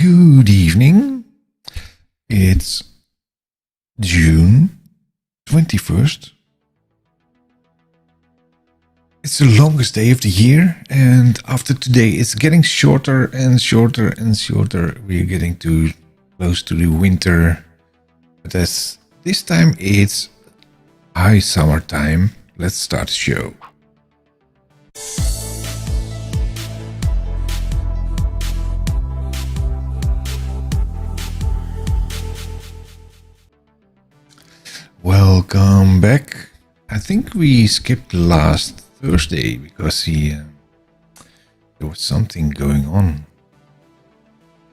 Good evening. It's June 21st. It's the longest day of the year, and after today it's getting shorter and shorter and shorter. We're getting too close to the winter. But as this time it's high summertime, let's start the show. Welcome back. I think we skipped last Thursday because there was something going on.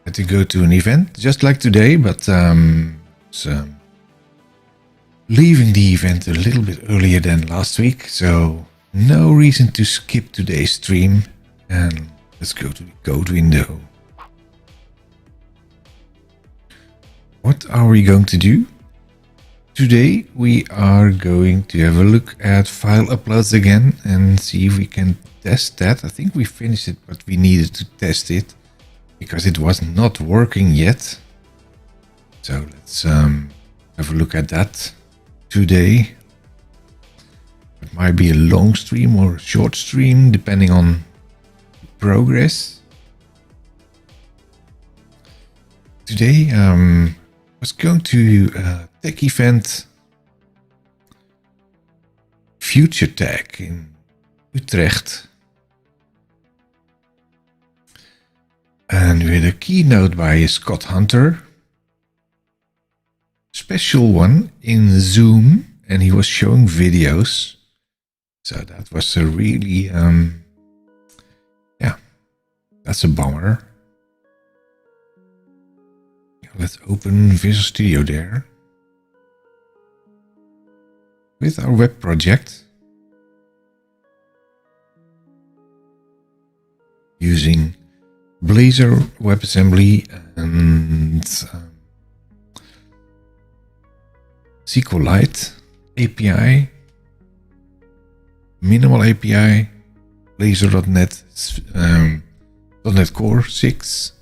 Had to go to an event just like today, but leaving the event a little bit earlier than last week, so no reason to skip today's stream. And let's go to the code window. What are we going to do? Today we are going to have a look at file uploads again and see if we can test that. I think we finished it, but we needed to test it because it was not working yet. So let's have a look at that today. It might be a long stream or a short stream depending on progress. Today I was going to tech event Future Tech in Utrecht, and we had a keynote by Scott Hunter, special one in Zoom, and he was showing videos, so that was a really yeah, that's a bummer. Let's open Visual Studio there with our web project using Blazor WebAssembly and SQLite API, minimal API, Blazor.net, .NET Core 6.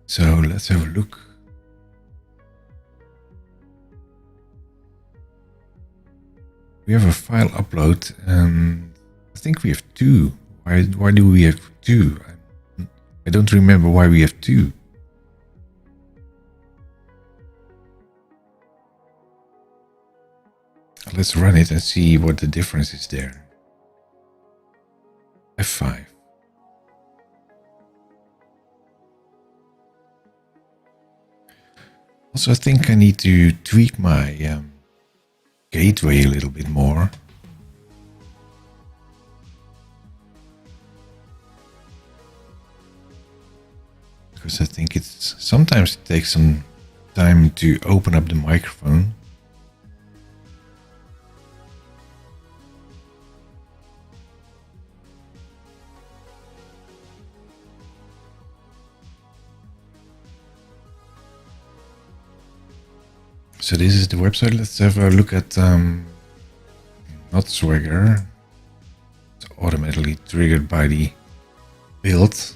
So let's have a look. We have a file upload, and I think we have two. Why do we have two? I don't remember why we have two. Let's run it and see what the difference is there. F5. Also, I think I need to tweak my gateway a little bit more. Because I think sometimes it takes some time to open up the microphone. So this is the website. Let's have a look at not Swagger. It's automatically triggered by the build.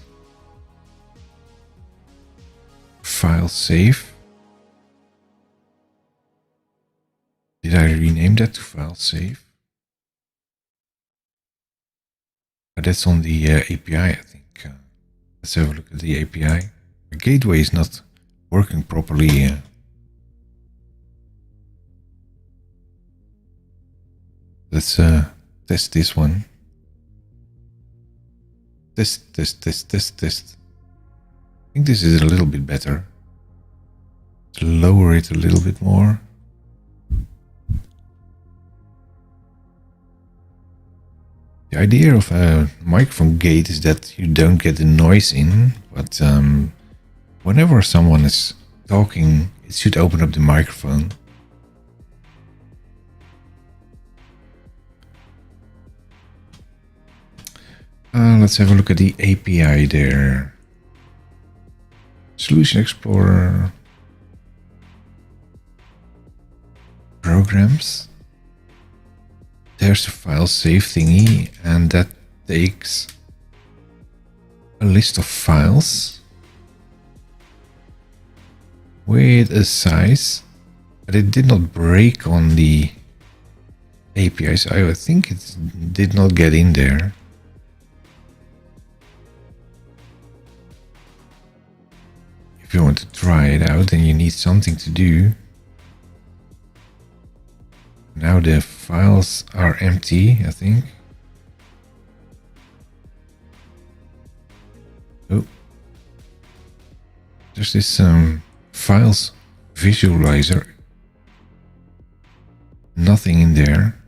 File save. Did I rename that to file save? That's on the API, I think. Let's have a look at the API. The gateway is not working properly. Let's test this one. Test. I think this is a little bit better. Let's lower it a little bit more. The idea of a microphone gate is that you don't get the noise in, but whenever someone is talking, it should open up the microphone. Let's have a look at the API there. Solution Explorer. Programs. there's a file save thingy, and that takes a list of files with a size, but it did not break on the API, so I think it did not get in there. If you want to try it out, then you need something to do. Now the files are empty, I think. Oh, there's this files visualizer. Nothing in there.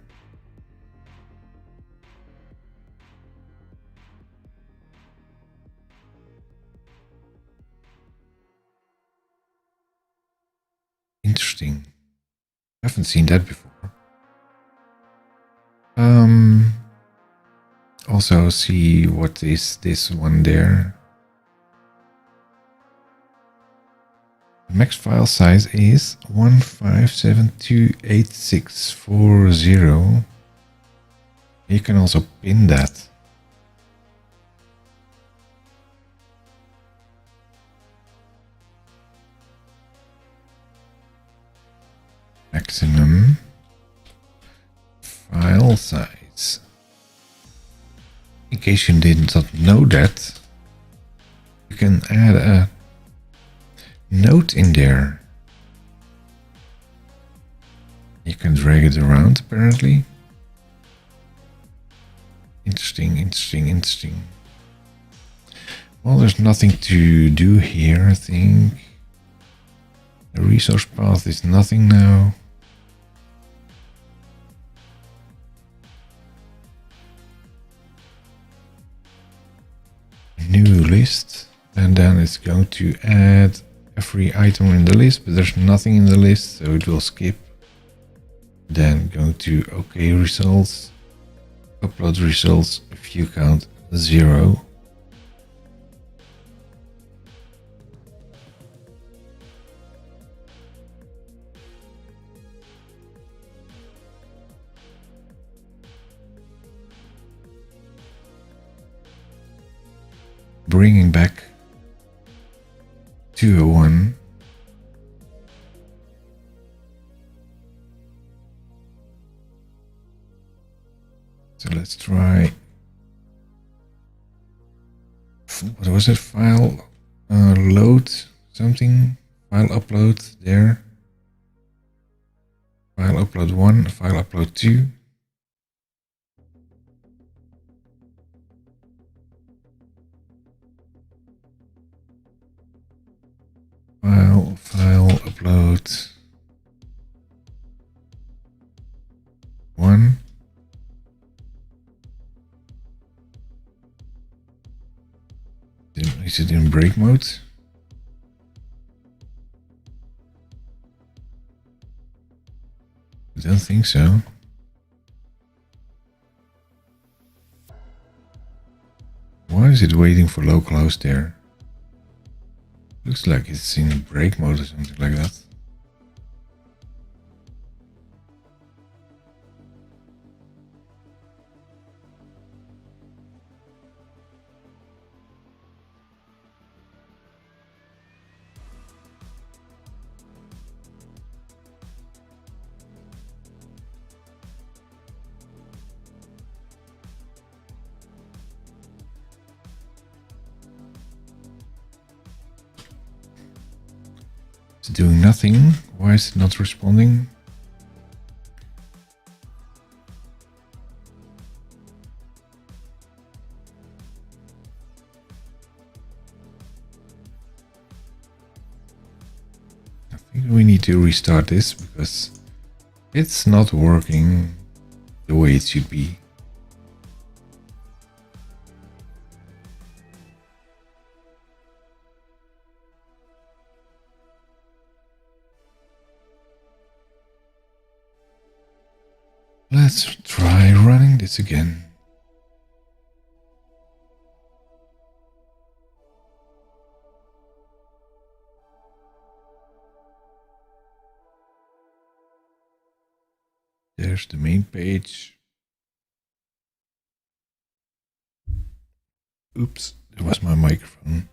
Interesting. I haven't seen that before. Also see what is this one there. Max file size is 1572864. You can also pin that. Maximum file size. In case you did not know that, you can add a note in there. You can drag it around, apparently. Interesting, interesting, interesting. Well, there's nothing to do here, I think. The resource path is nothing now. New list, and then it's going to add every item in the list, but there's nothing in the list, so it will skip. Then going to OK results, upload results, view count 0. Bringing back 201. So let's try. What was it? File load something. File upload there. File upload 1. File upload 2. File upload 1. Is it in break mode? I don't think so. Why is it waiting for localhost there? Looks like it's in break mode or something like that. It's doing nothing. Why is it not responding? I think we need to restart this because it's not working the way it should be. Let's try running this again. There's the main page. Oops, it was my microphone.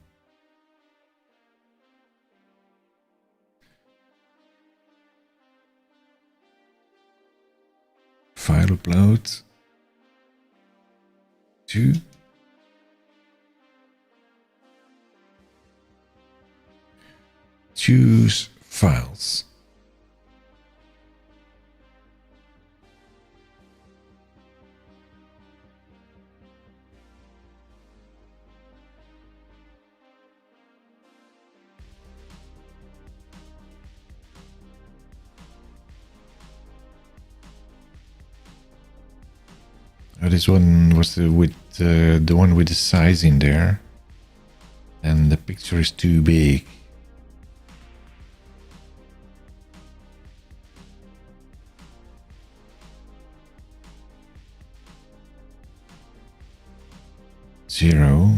File upload to choose files. This one was the one with the size in there, and the picture is too big. Zero.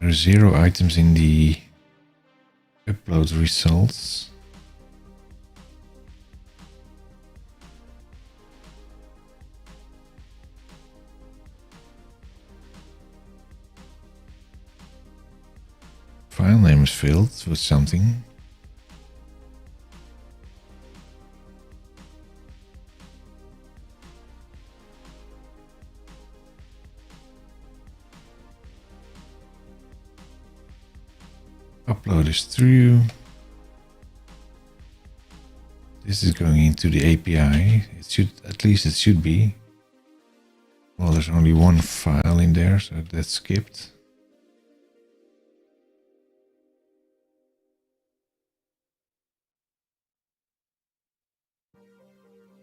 There are 0 items in the upload results. File name is filled with something. Upload is through. This is going into the API. It should, at least it should be. Well, there's only one file in there, so that's skipped.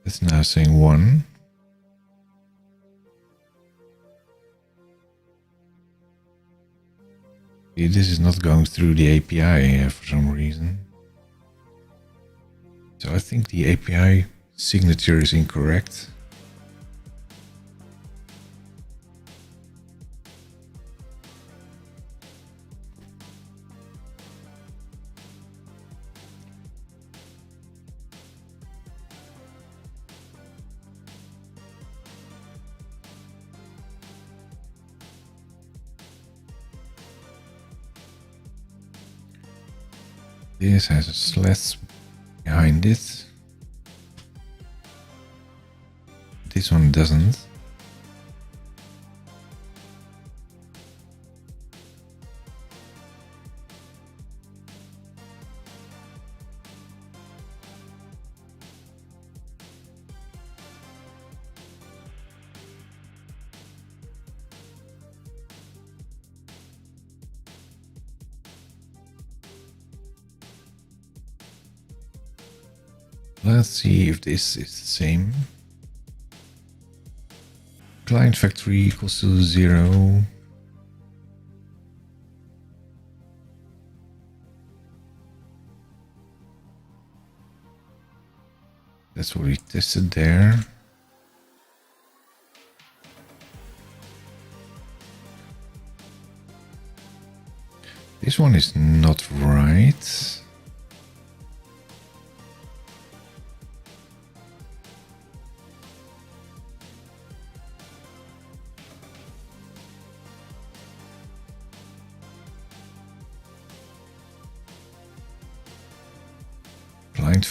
It's now saying 1. This is not going through the API for some reason. So I think the API signature is incorrect. This has a slash behind it. This one doesn't. Let's see if this is the same. Client factory equals to 0. That's what we tested there. This one is not right.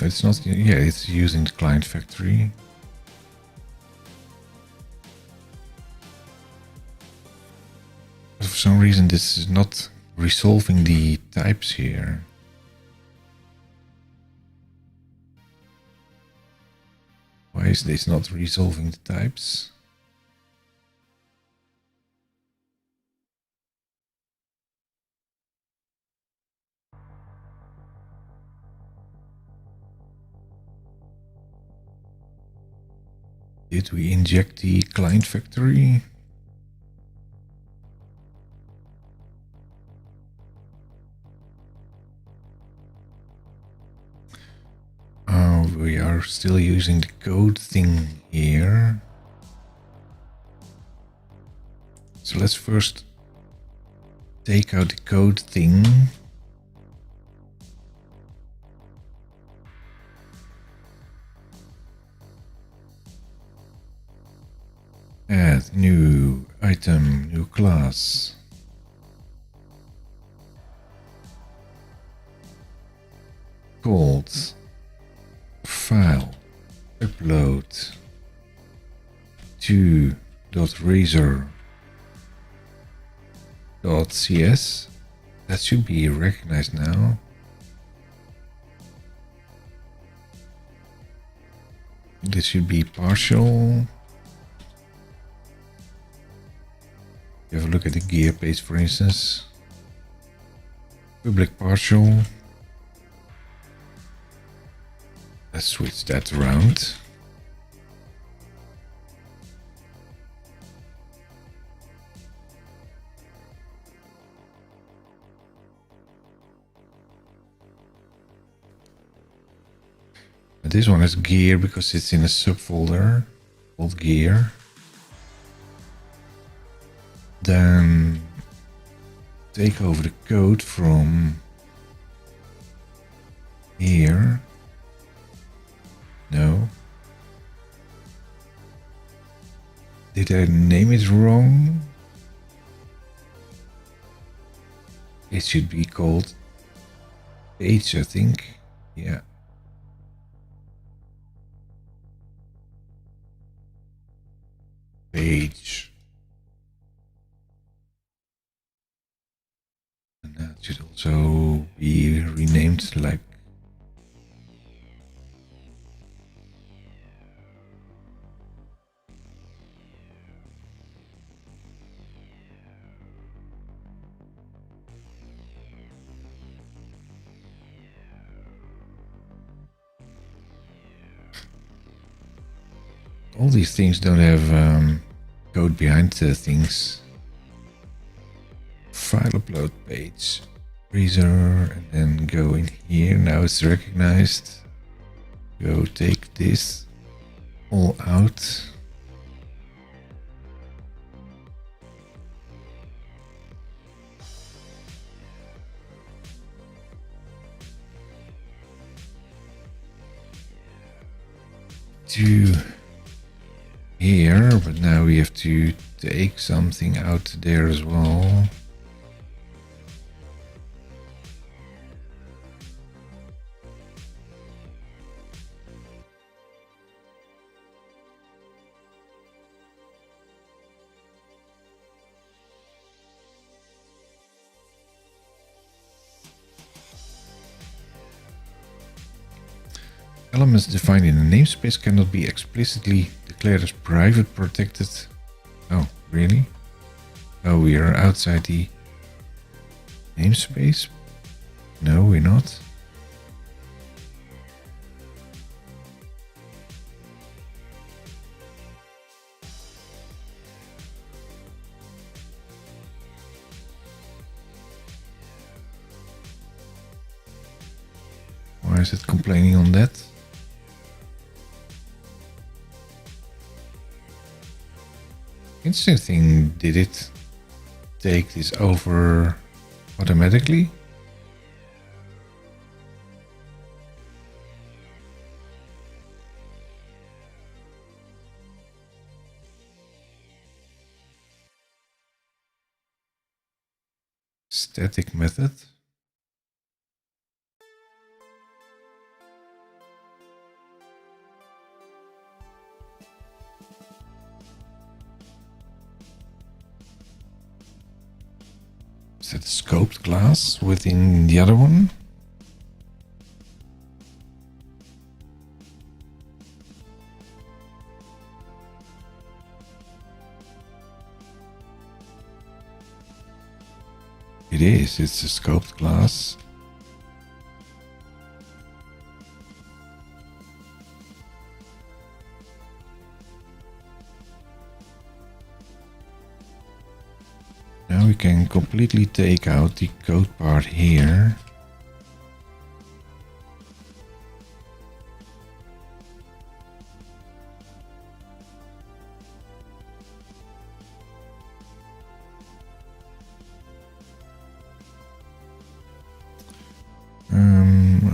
It's not, yeah, it's using the client factory. But for some reason this is not resolving the types here. Why is this not resolving the types? Did we inject the client factory? We are still using the code thing here. So let's first take out the code thing. Add new item, new class. Called file upload to .razor.cs. That should be recognized now. This should be partial. Have a look at the gear page, for instance. Public partial. Let's switch that around. This one is gear because it's in a subfolder called gear. Then take over the code from here. No. Did I name it wrong? It should be called page, I think. Yeah. Page. And that should also be renamed like all these things don't have code behind the things. File upload page, Razor, and then go in here. Now it's recognized. Go take this all out. To here, but now we have to take something out there as well. Elements defined in a namespace cannot be explicitly declared as private protected. Oh, really? Oh, we are outside the namespace? No, we're not. Why is it complaining on that? Interesting thing, did it take this over automatically? Static method. Is that a scoped class within the other one? It is, it's a scoped class. Now we can completely take out the code part here.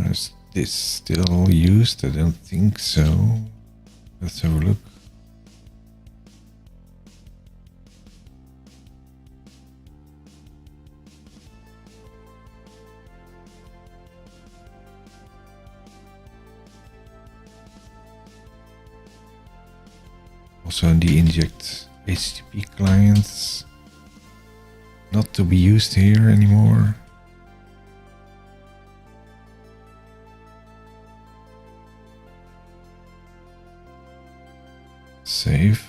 Is this still used? I don't think so. Let's have a look. Also the inject HTTP clients, not to be used here anymore. Save.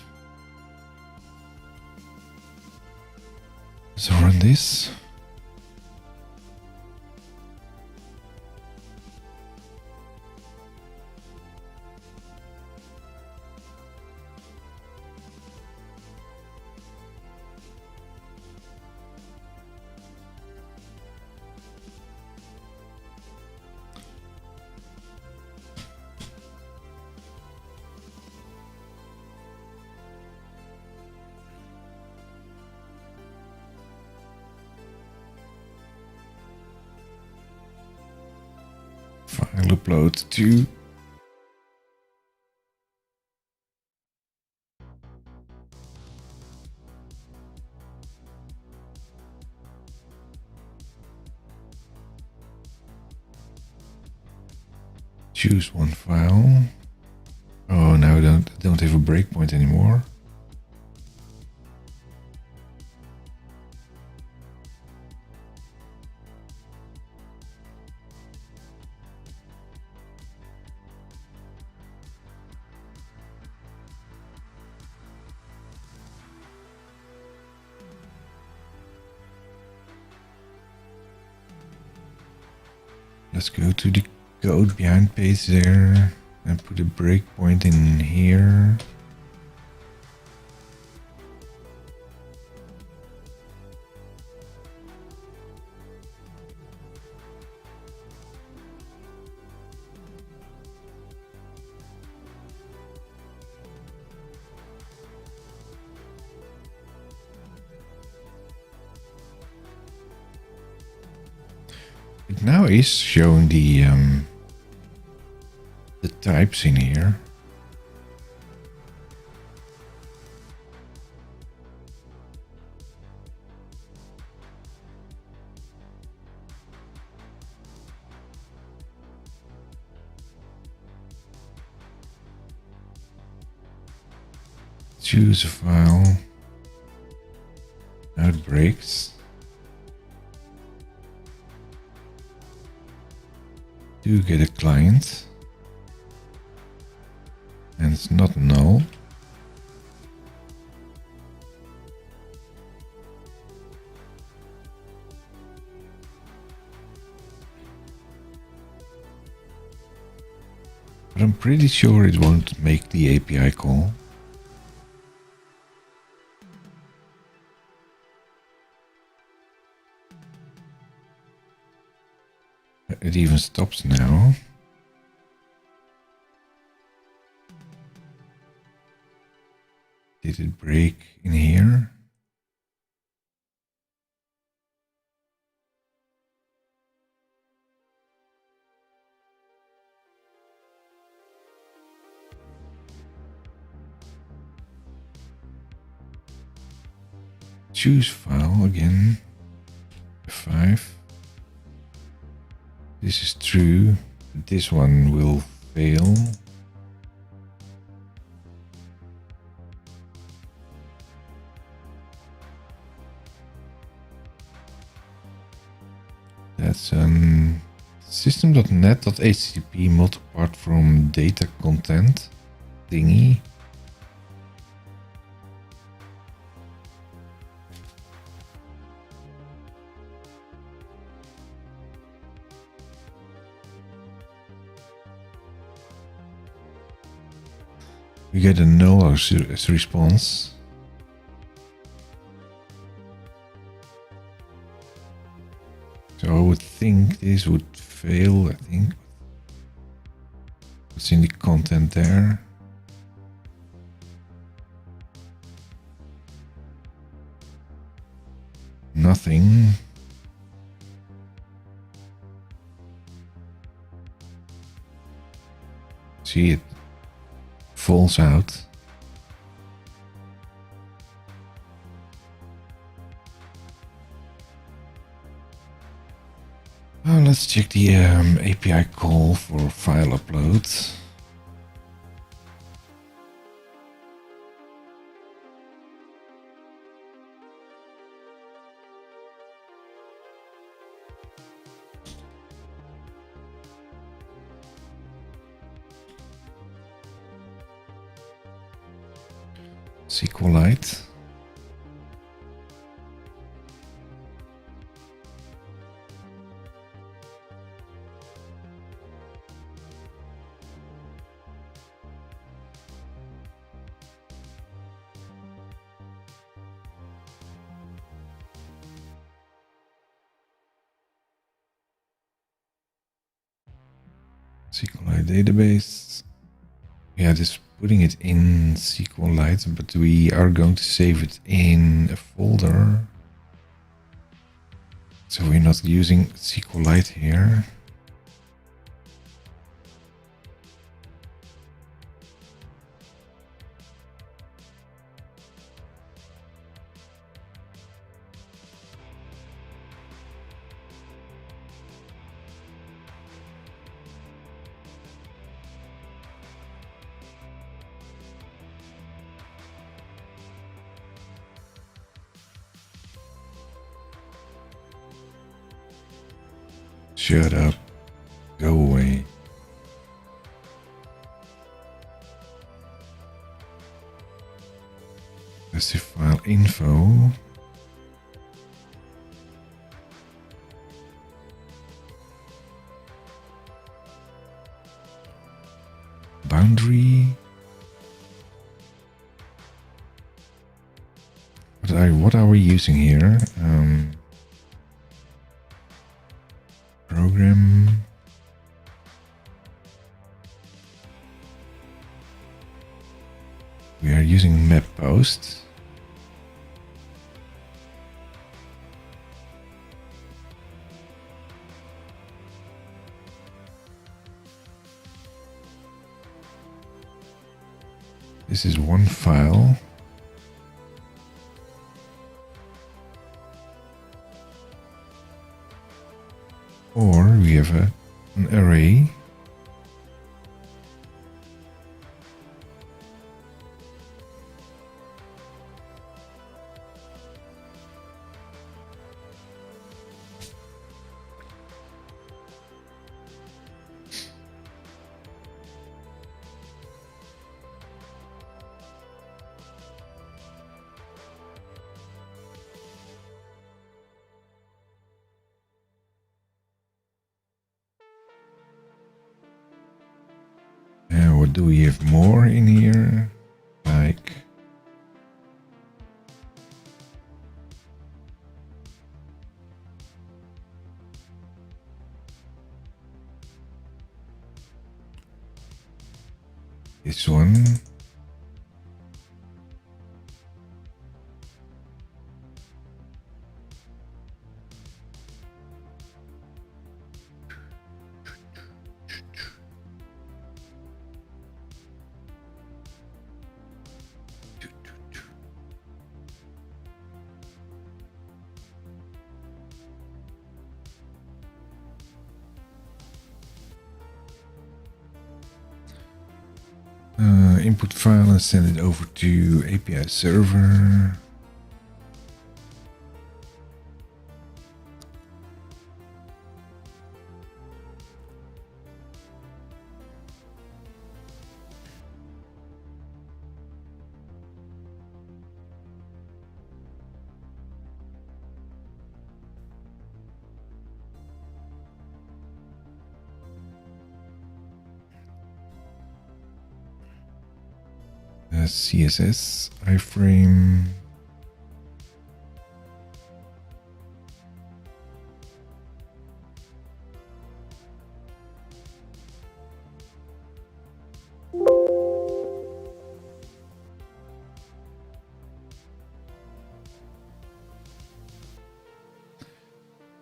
So run this. File upload to. Choose one file. Oh, now I don't have a breakpoint anymore. Let's go to the code behind page there and put a breakpoint in here. It now is showing the types in here. Choose a file. Now it breaks. Do get a client. And it's not null. But I'm pretty sure it won't make the API call. It even stops now. Did it break in here? Choose file again. F5. This is true. This one will fail. That's system.net.http multipart from data content thingy. We get a null as response. So I would think this would fail, I think. What's in the content there? Nothing. See, it falls out. Let's check the API call for file upload. SQLite. SQLite database. Yeah, just putting it in SQLite, but we are going to save it in a folder. So we're not using SQLite here. Shut up. Go away. Specify info. Boundary. What are we using here? Program. We are using map post. This is one file. Or we have an array. What do we have more in here? Like this one. Input file and send it over to API server. CSS iframe.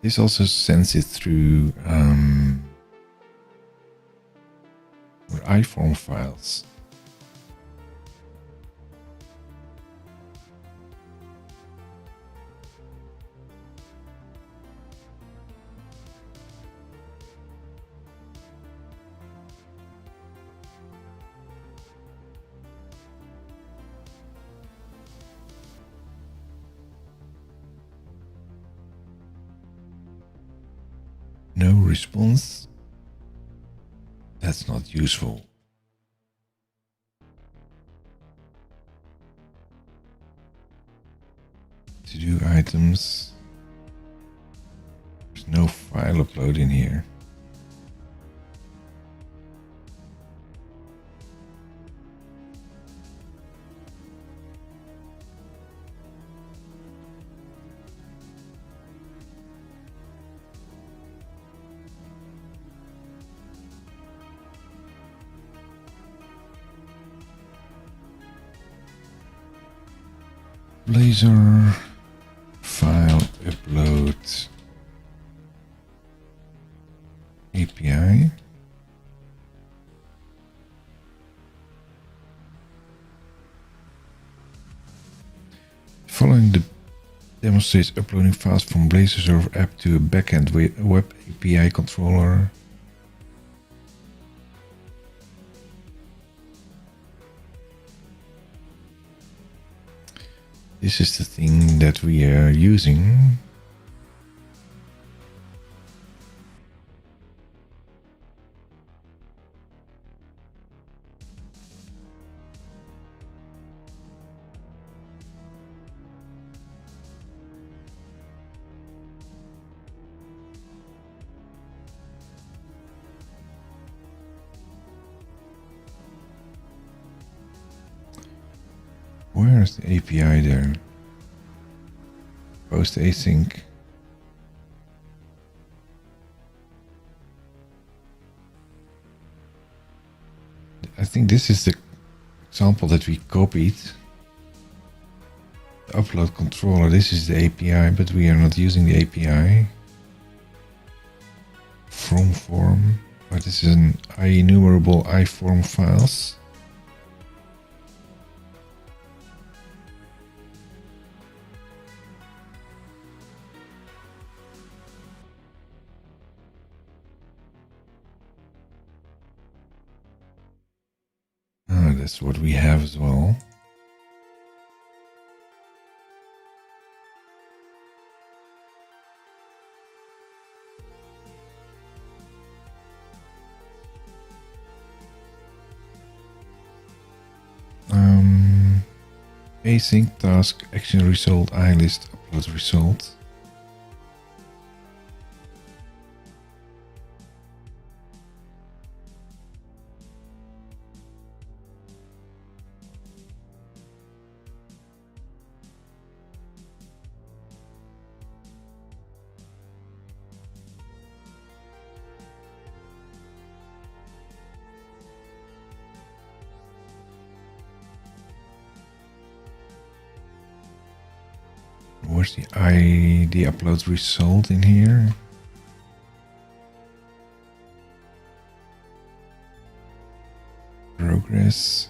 This also sends it through iForm files. response. That's not useful. To do items. There's no file upload in here. Blazor file upload API. Following the demonstrates uploading files from Blazor server app to a backend web API controller. This is the thing that we are using. Where is the API there? Post async. I think this is the example that we copied. The upload controller, this is the API, but we are not using the API. From form, but this is an IEnumerable iForm files. That's what we have as well. Async task action result ilist upload result. Where's the upload result in here? Progress.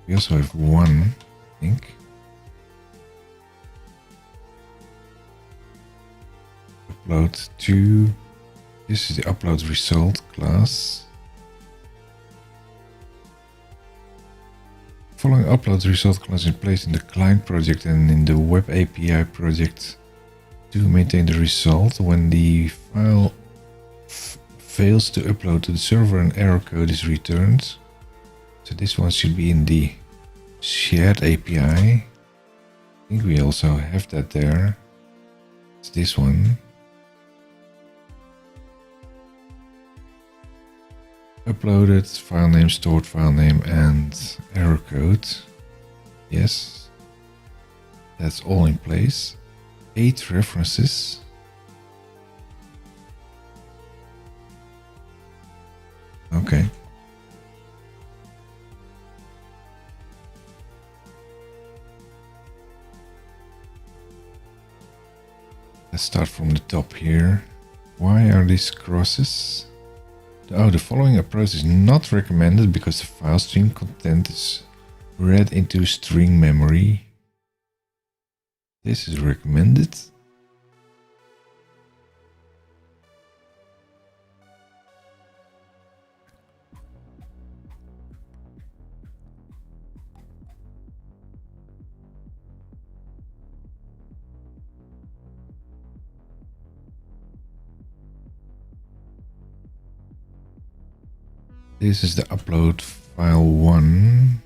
We also have one, I think. Upload to. This is the upload result class. Following upload result class in place in the client project and in the web API project to maintain the result. When the file fails to upload to the server, an error code is returned. So this one should be in the shared API. I think we also have that there. It's this one. Uploaded, file name, stored file name, and error code. Yes. That's all in place. 8 references. Okay. Let's start from the top here. Why are these crosses? Oh, the following approach is not recommended because the file stream content is read into string memory. This is recommended. This is the upload file 1.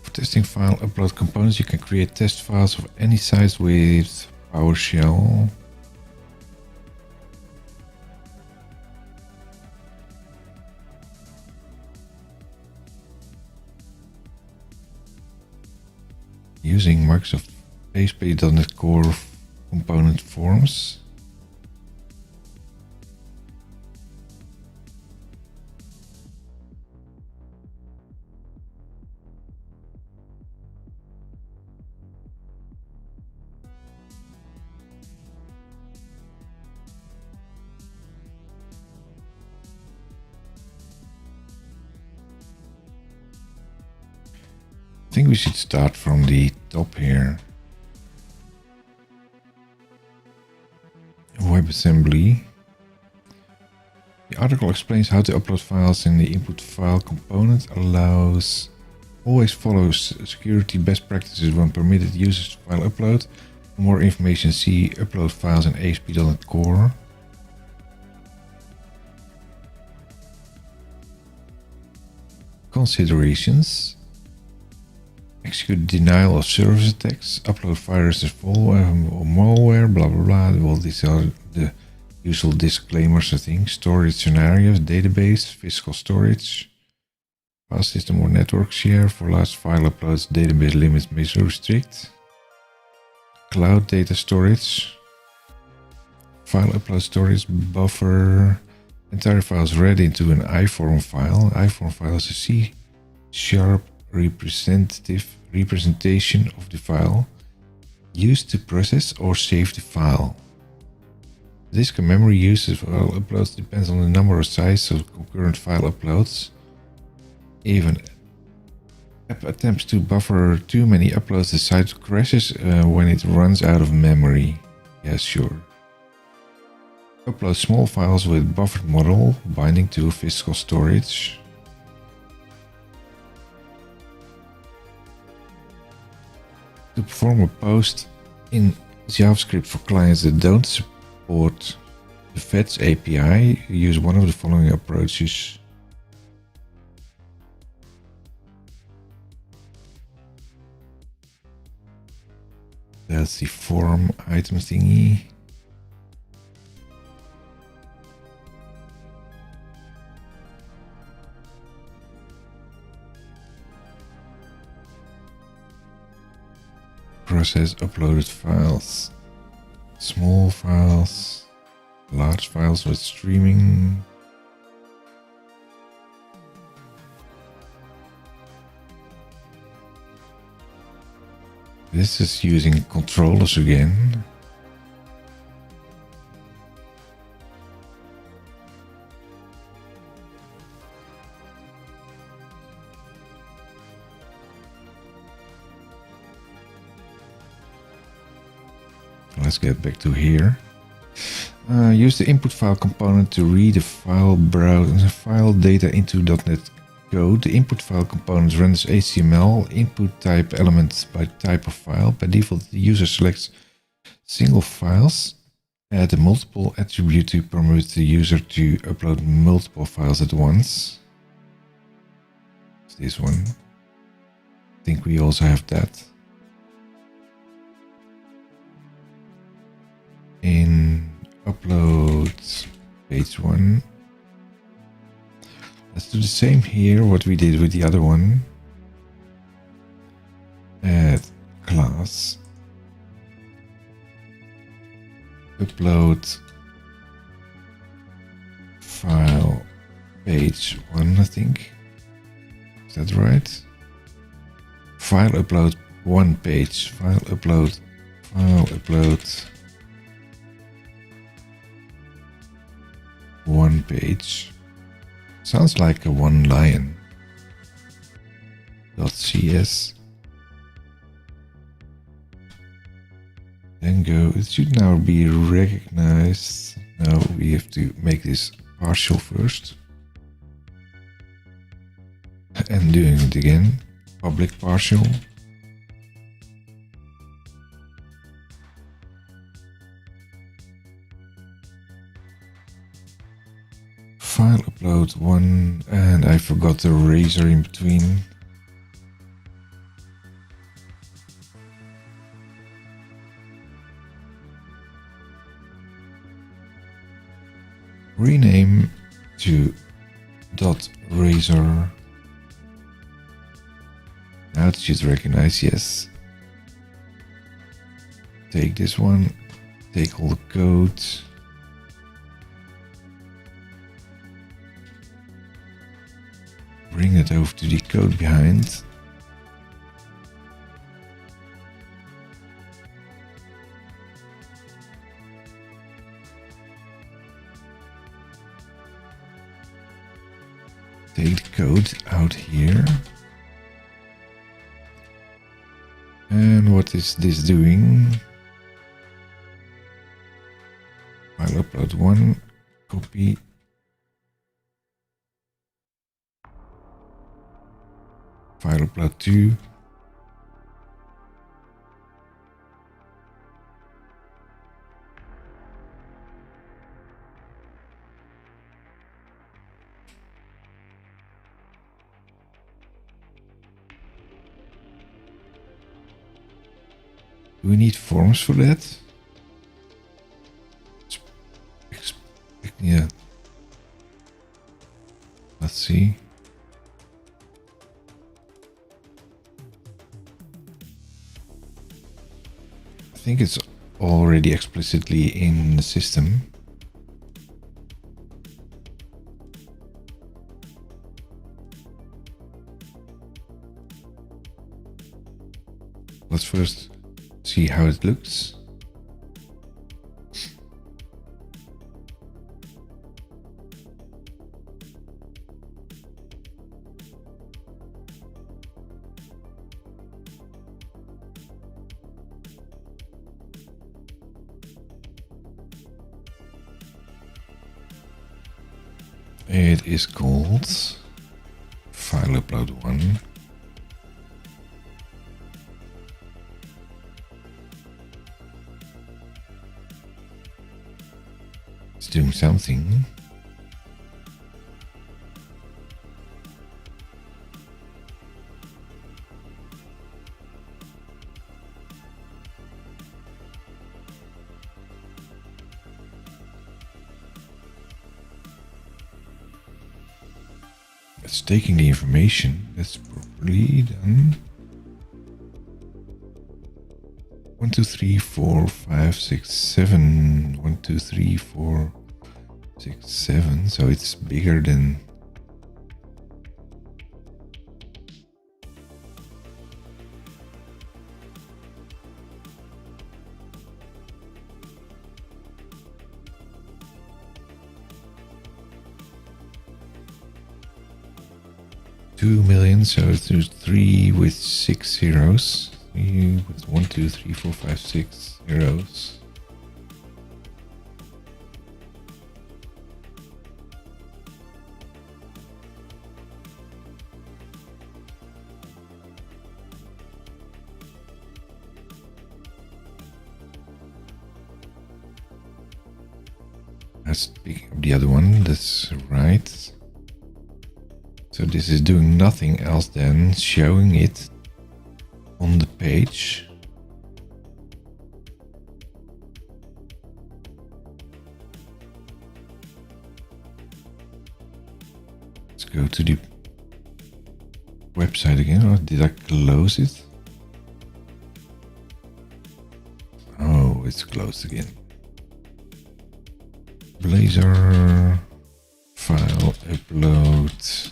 For testing file upload components, you can create test files of any size with PowerShell. Using Microsoft ASP.NET Core component forms. I think we should start from the top here. WebAssembly. The article explains how to upload files in the input file component. Always follows security best practices when permitted users to file upload. For more information, see upload files in ASP.NET Core. Considerations. Execute denial of service attacks, upload viruses or malware, blah blah blah. Well, these are the usual disclaimers, I think. Storage scenarios, database, physical storage, file system or network share. For large file uploads, database limits may restrict. Cloud data storage, file upload storage, buffer. Entire files read into an iForm file. iForm file is a C# representation of the file used to process or save the file. Disk and memory usage for file uploads depends on the number or size of concurrent file uploads. If an app attempts to buffer too many uploads, the site crashes when it runs out of memory. Yes, sure. Upload small files with buffered model binding to physical storage. To perform a post in JavaScript for clients that don't support the Fetch API, use one of the following approaches. That's the form item thingy. Process uploaded files, small files, large files with streaming. This is using controllers again. Let's get back to here. Use the input file component to read the file data into .NET code. The input file component renders HTML input type elements by type of file. By default, the user selects single files. Add a multiple attribute to permit the user to upload multiple files at once. It's this one. I think we also have that. In upload page 1. Let's do the same here, what we did with the other one. Add class. Upload file page 1, I think. Is that right? File upload 1 page. File upload. One page. Sounds like a one line. .cs. Then and go. It should now be recognized. Now we have to make this partial first. And doing it again. Public partial. File upload 1, and I forgot the razor in between. Rename to .razor. Now it should recognize, yes. Take this one, take all the code. Bring it over to the code behind. Take the code out here. And what is this doing? File upload 1, copy. File upload 2. Do we need forms for that? Yeah. Let's see. I think it's already explicitly in the system. Let's first see how it looks. It is called File Upload 1. It's doing something. It's taking the information. That's properly done. 1, 2, 3, 4, 5, 6, 7. 1, 2, 3, 4, 6, 7. So it's bigger than. $2 million, so it's 3 with 6 zeros. 3 with 1, 2, 3, 4, 5, 6 zeros. Let's pick up the other one, that's right. So this is doing nothing else than showing it on the page. Let's go to the website again, or did I close it? Oh, it's closed again. Blazor file upload.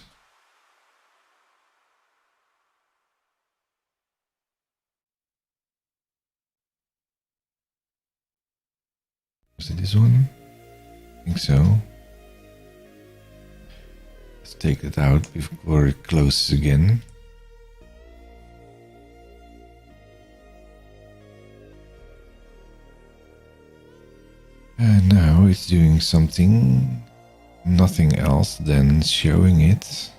Was it this one? I think so. Let's take it out before it closes again. And now it's doing something, nothing else than showing it.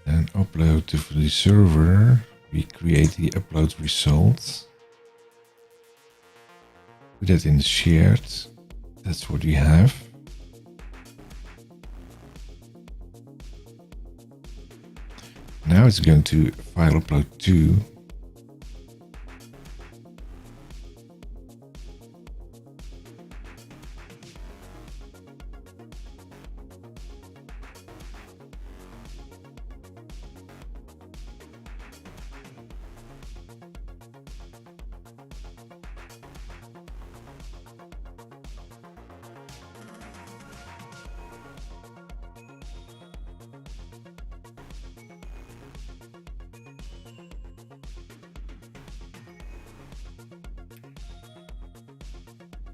And upload to the server. We create the upload result. Put that in the shared. That's what we have. Now it's going to file upload 2.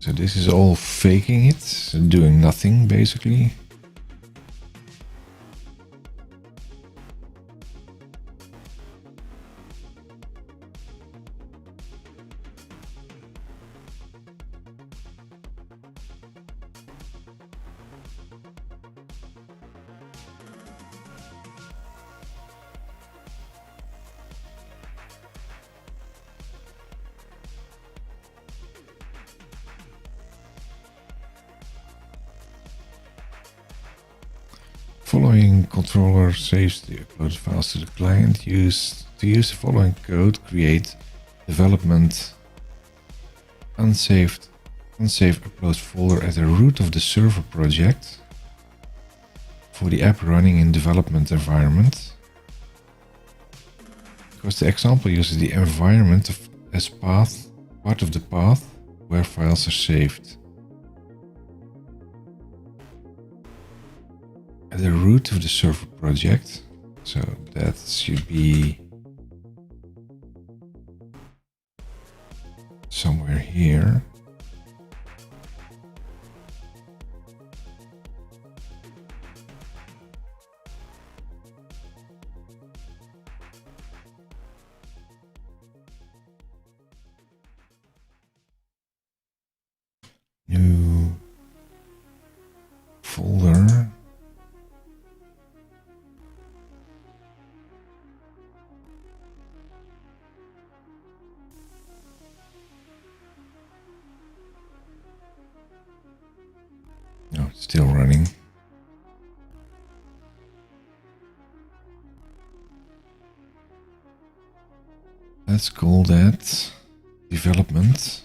So this is all faking it, so doing nothing basically. Following controller saves the uploaded files to the client. To use the following code, create development unsaved uploads folder at the root of the server project for the app running in development environment. Because the example uses the environment as part of the path where files are saved. At the root of the server project, so that should be somewhere here. New folder. No, it's still running. Let's call that development.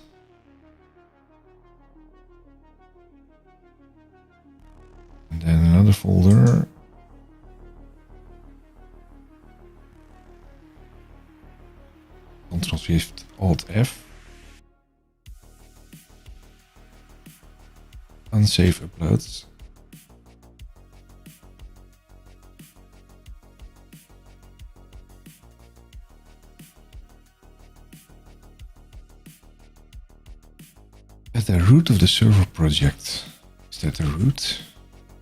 And then another folder. Ctrl-Shift Alt F. Unsave uploads. At the root of the server project. Is that the root?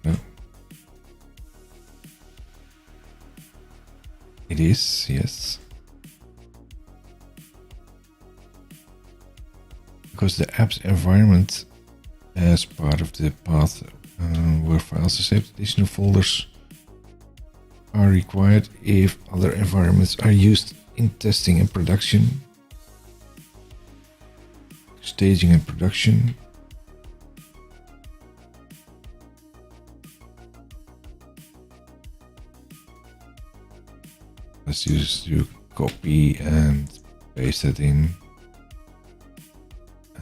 No. It is, yes. Because the app's environment as part of the path where files are saved, additional folders are required if other environments are used in testing and production, staging and production. Let's just do copy and paste that in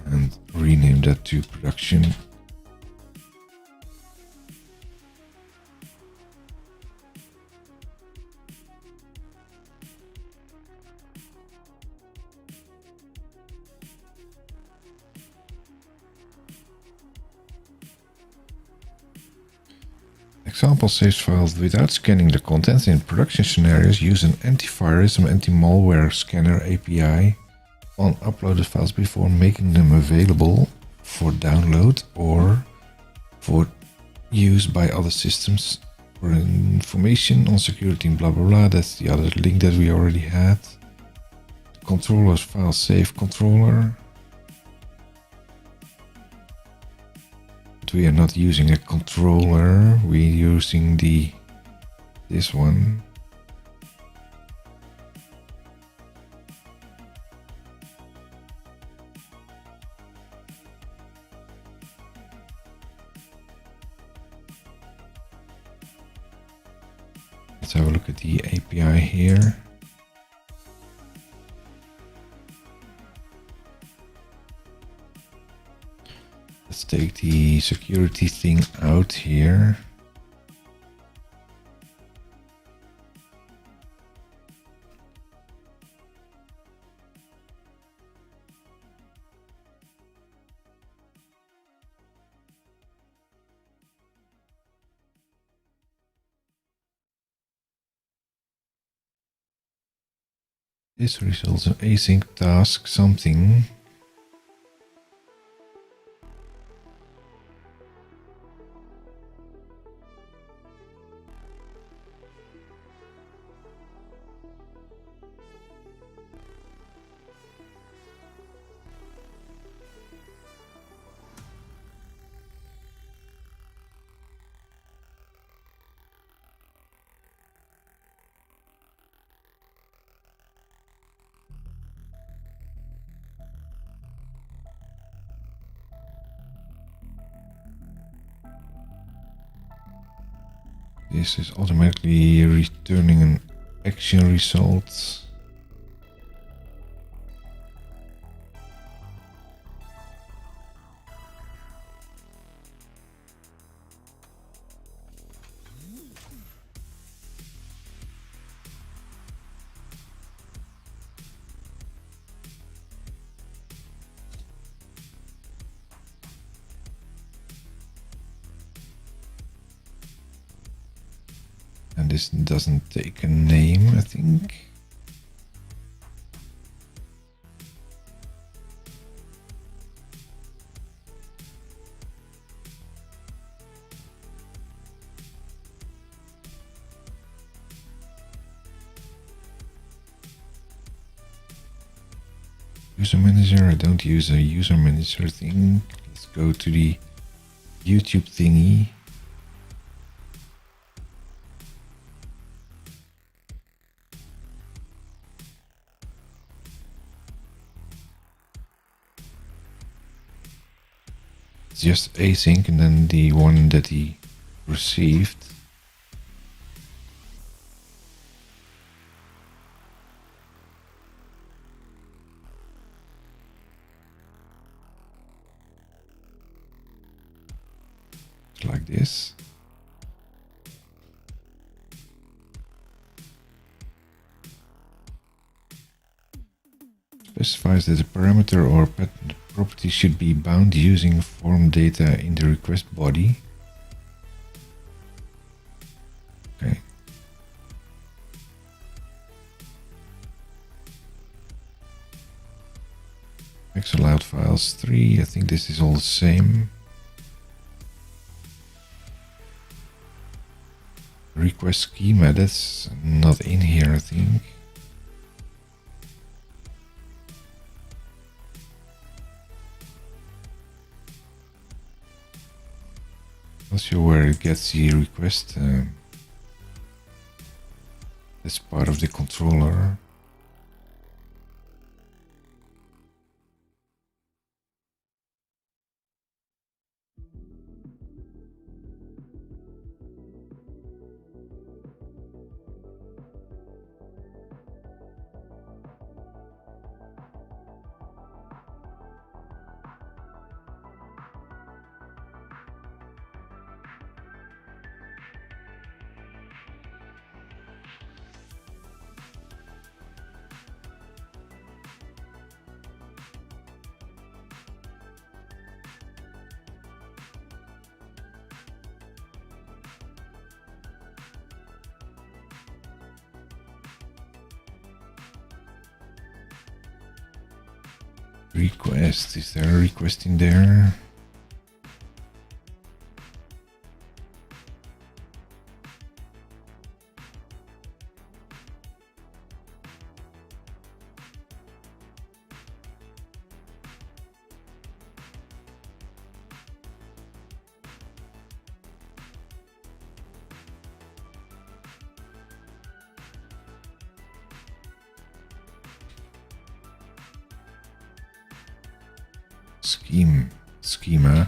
and rename that to production. Example saves files without scanning the contents. In production scenarios, use an antivirus and anti-malware scanner API on uploaded files before making them available for download or for use by other systems. For information on security and blah blah blah, that's the other link that we already had. Controllers file save controller. But we are not using a controller, we're using this one. Let's have a look at the API here. Let's take the security thing out here. This results in async task something. This is automatically returning an action result. And this doesn't take a name, I think. User manager, I don't use a user manager thing. Let's go to the YouTube thingy. Just async and then the one that he received. Like this. Specifies that a parameter or property should be bound using form data in the request body. Okay. X allowed files 3. I think this is all the same. Request schema, that's not in here, I think. Not sure where it gets the request. That's part of the controller. Request, is there a request in there? Schema.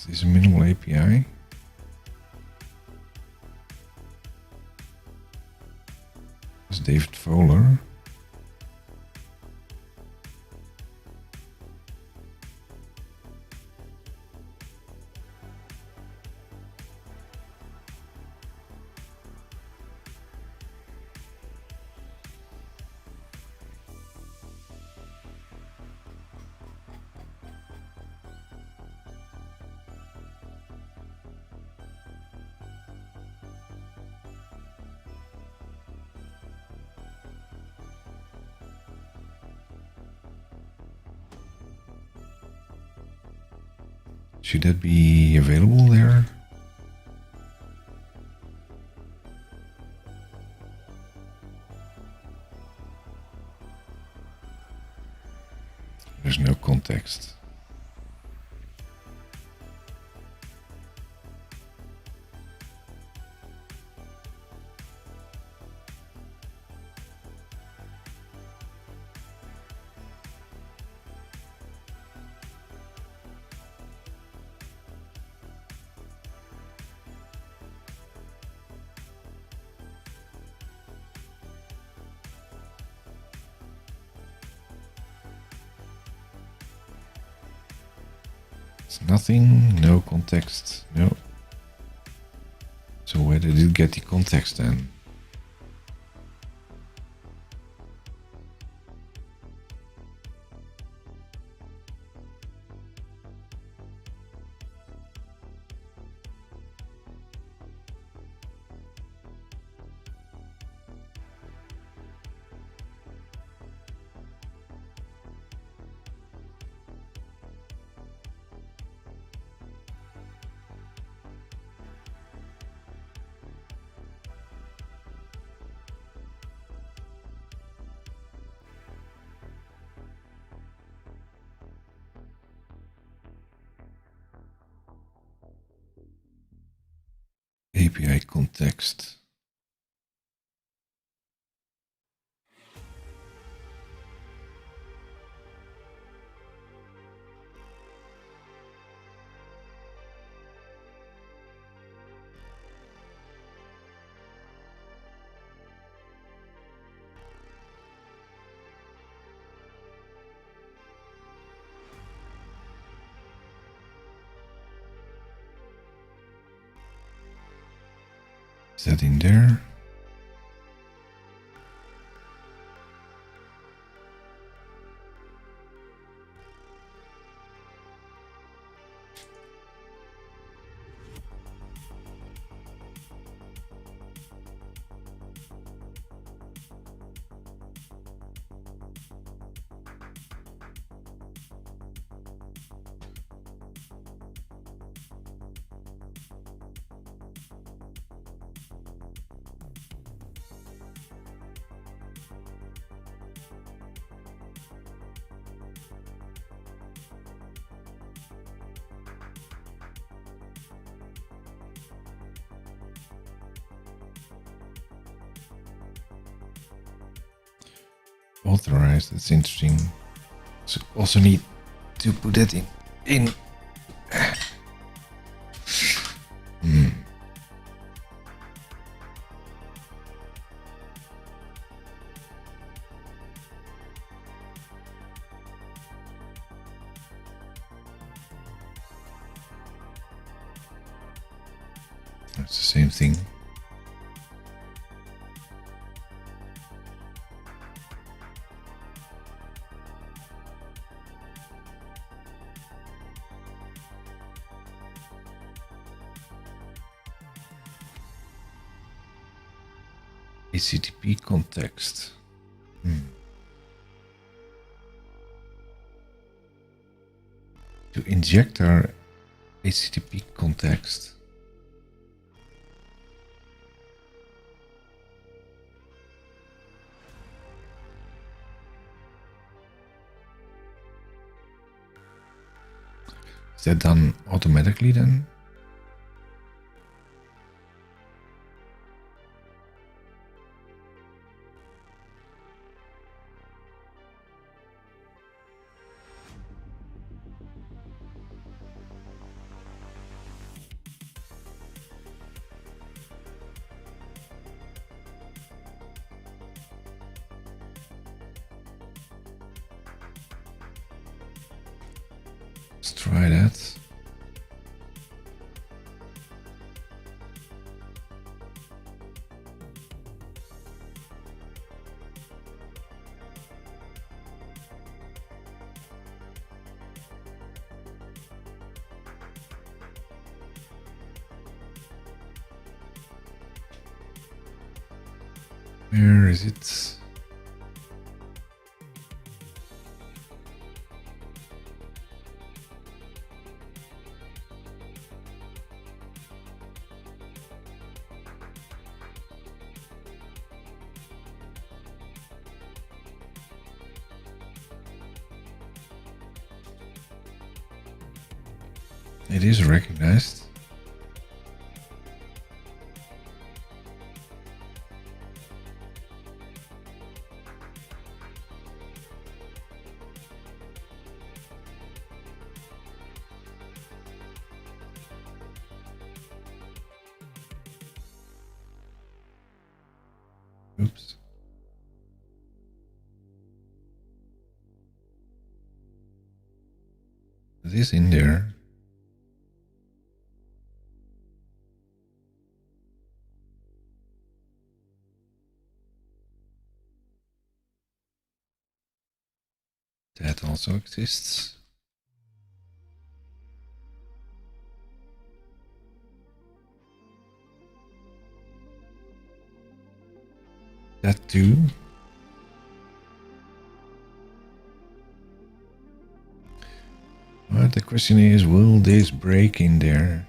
Is this a minimal API? This is David Fowler. Should that be available there? There's no context. It's nothing, no context, no. So where did it get the context then? API context. Is that in there? Authorized, that's interesting. So also need to put that in. That's the same thing. HTTP context. To inject our HTTP context. Is that done automatically then? Let's try that. Where is it? It is recognized. Oops. It is in there. That also exists. That too. But the question is, will this break in there?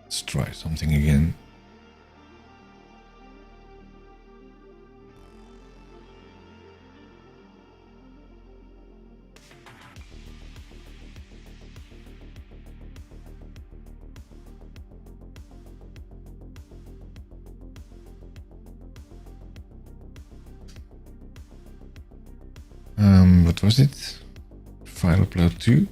Let's try something again. What was it? File upload 2.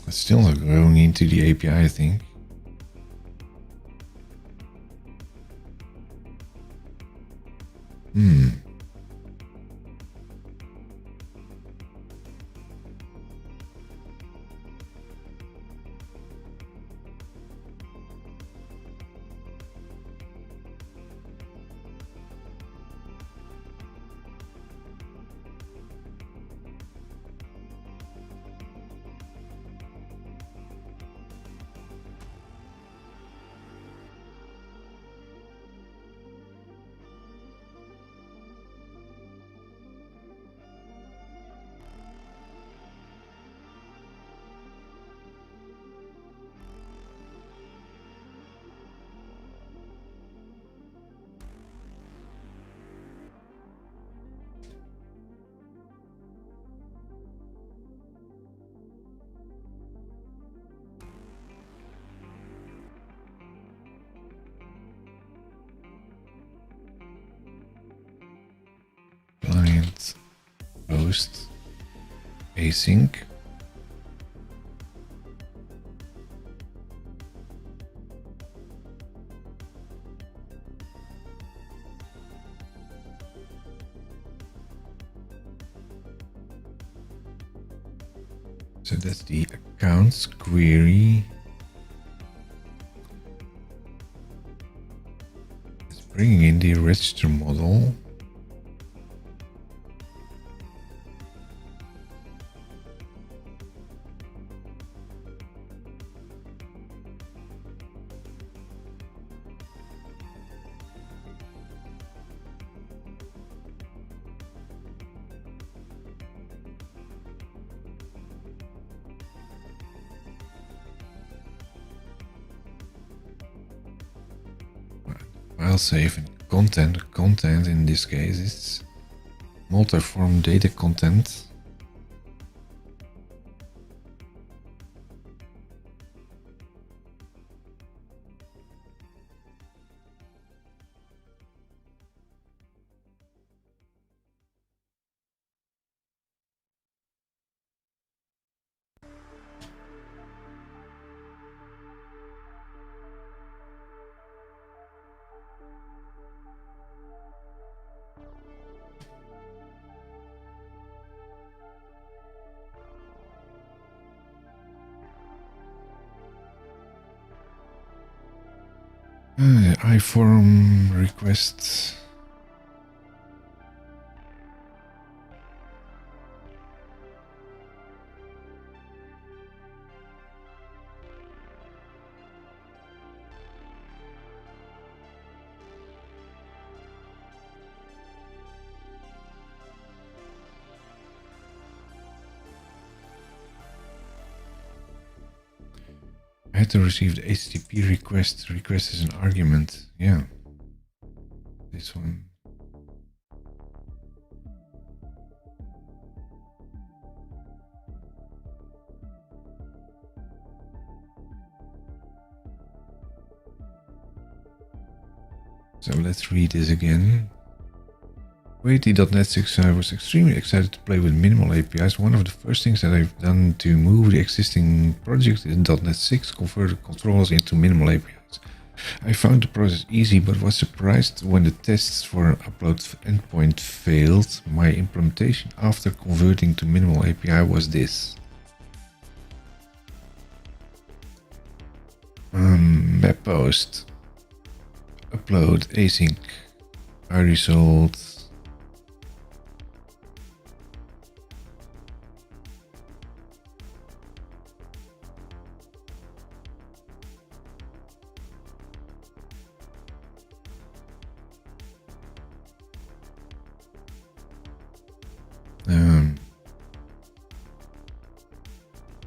It's still not going into the API, I think. Client post async. So that's the accounts query. It's bringing in the register model. File save and content. Content in this case is multi-form data content. iForm requests. I had to receive the HTTP request. Request is an argument. Yeah. This one. So let's read this again. With the .NET 6, I was extremely excited to play with minimal APIs. One of the first things that I've done to move the existing project in .NET 6 converted controllers into minimal APIs. I found the process easy, but was surprised when the tests for an upload endpoint failed. My implementation after converting to minimal API was this. Web post, upload, async, iResult.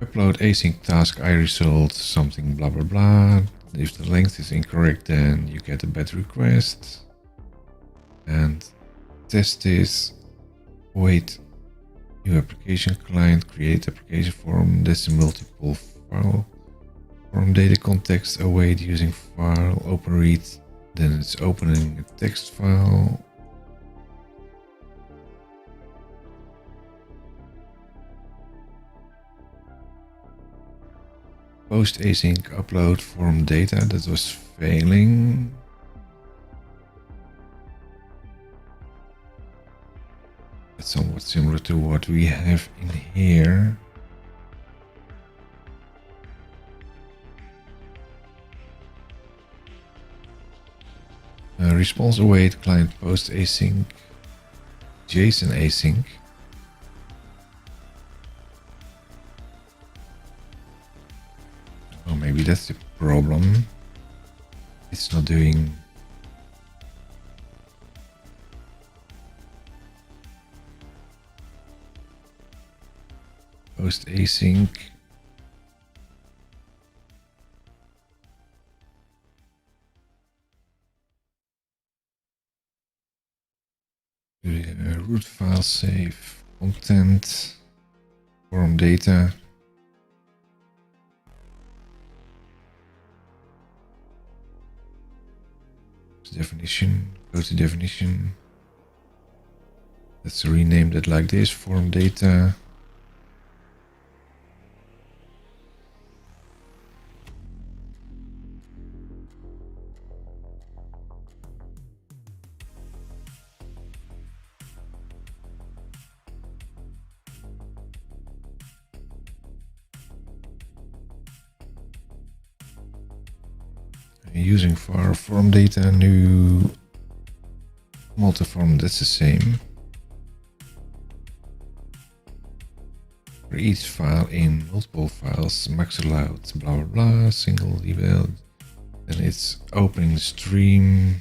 Upload async task iResult something blah blah blah. If the length is incorrect, then you get a bad request. And test this. Wait. New application client. Create application form. That's a multiple file. Form data context. Await using file. Open read. Then it's opening a text file. post async upload form data that was failing. That's somewhat similar to what we have in here. Response await client post async, JSON async. Oh, maybe that's the problem. It's not doing. Post async. Root file save content form data. Definition, go to definition. Let's rename that like this, form data. Using for form data, new multiform, that's the same. For each file in multiple files, max allowed, blah blah blah, single debug. Then it's opening the stream.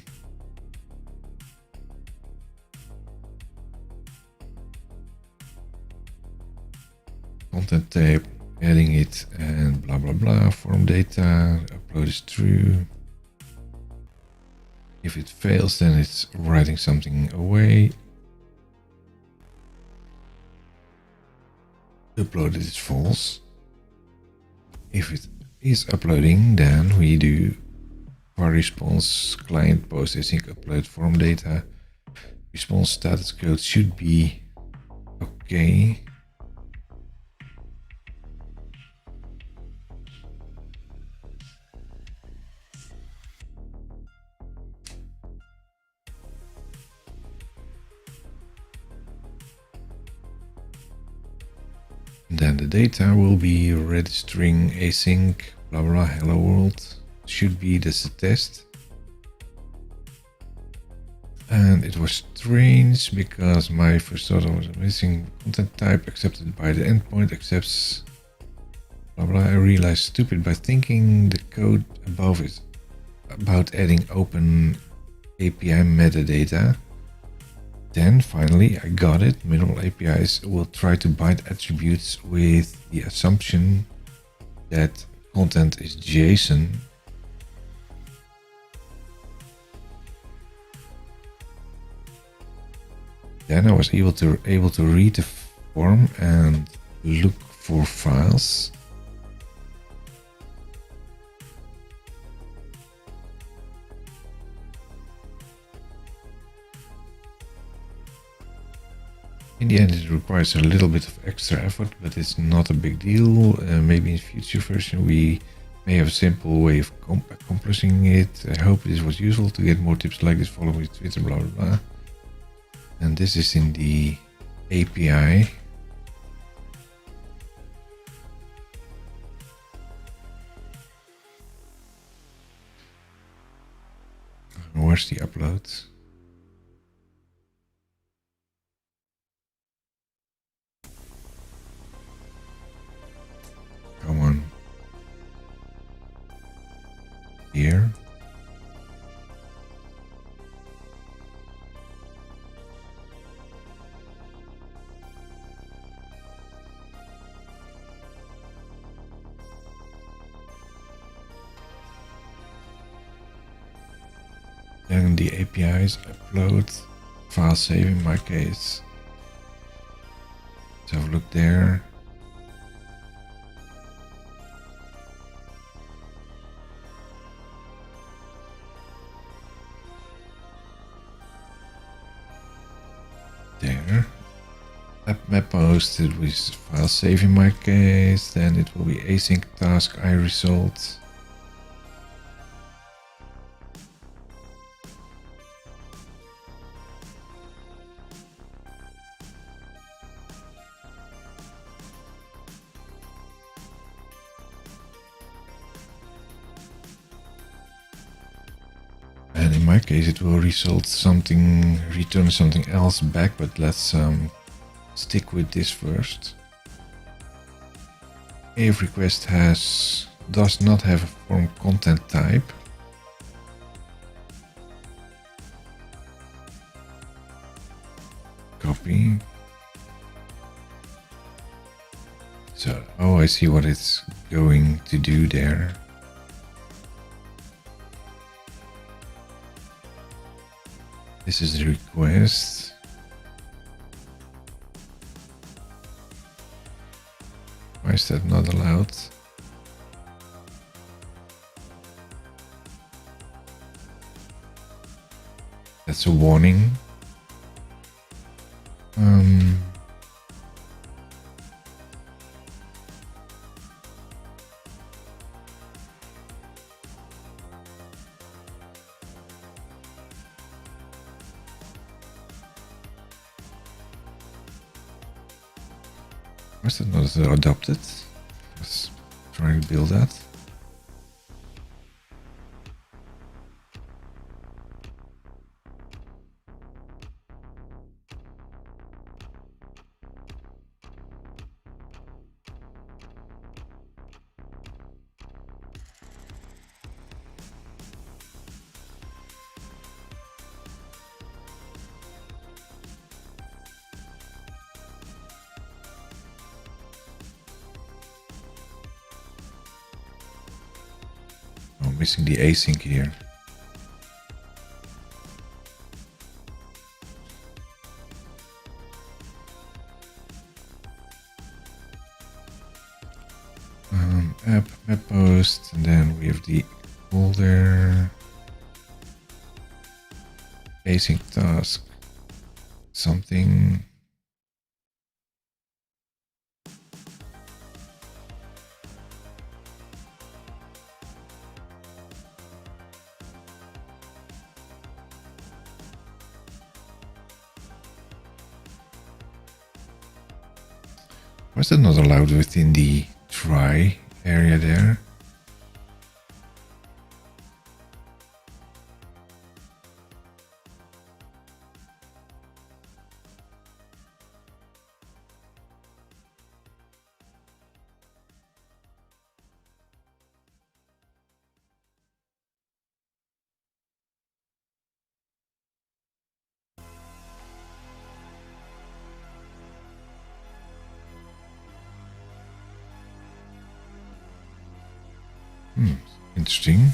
Content type, adding it, and blah blah blah. Form data, upload is true. If it fails, then it's writing something away. Uploaded is false. If it is uploading, then we do for response client post async upload form data. Response status code should be okay. Then the data will be registering async blah blah hello world. Should be this a test. And it was strange because my first thought was missing content type accepted by the endpoint accepts blah blah. I realized stupid by thinking the code above it about adding open API metadata. Then finally I got it. Minimal APIs will try to bind attributes with the assumption that content is JSON. Then I was able to read the form and look for files. In the end, it requires a little bit of extra effort, but it's not a big deal. Maybe in future version we may have a simple way of accomplishing it. I hope this was useful. To get more tips like this, follow me on Twitter, blah blah blah. And this is in the API. Where's the upload? Come on. Here. Then the APIs upload, file save in my case. Let's have a look there. There. app map hosted with file save in my case, then it will be async task I result. And in my case, it will result something, return something else back, but let's stick with this first. If request does not have a form content type, copy. So, oh, I see what it's going to do there. This is the request. Why is that not allowed? That's a warning. Why is that not adopted? Let's try to build that. I'm missing the async here. App map post, and then we have the folder, async task, something. Why is that not allowed within the try area there? Interesting.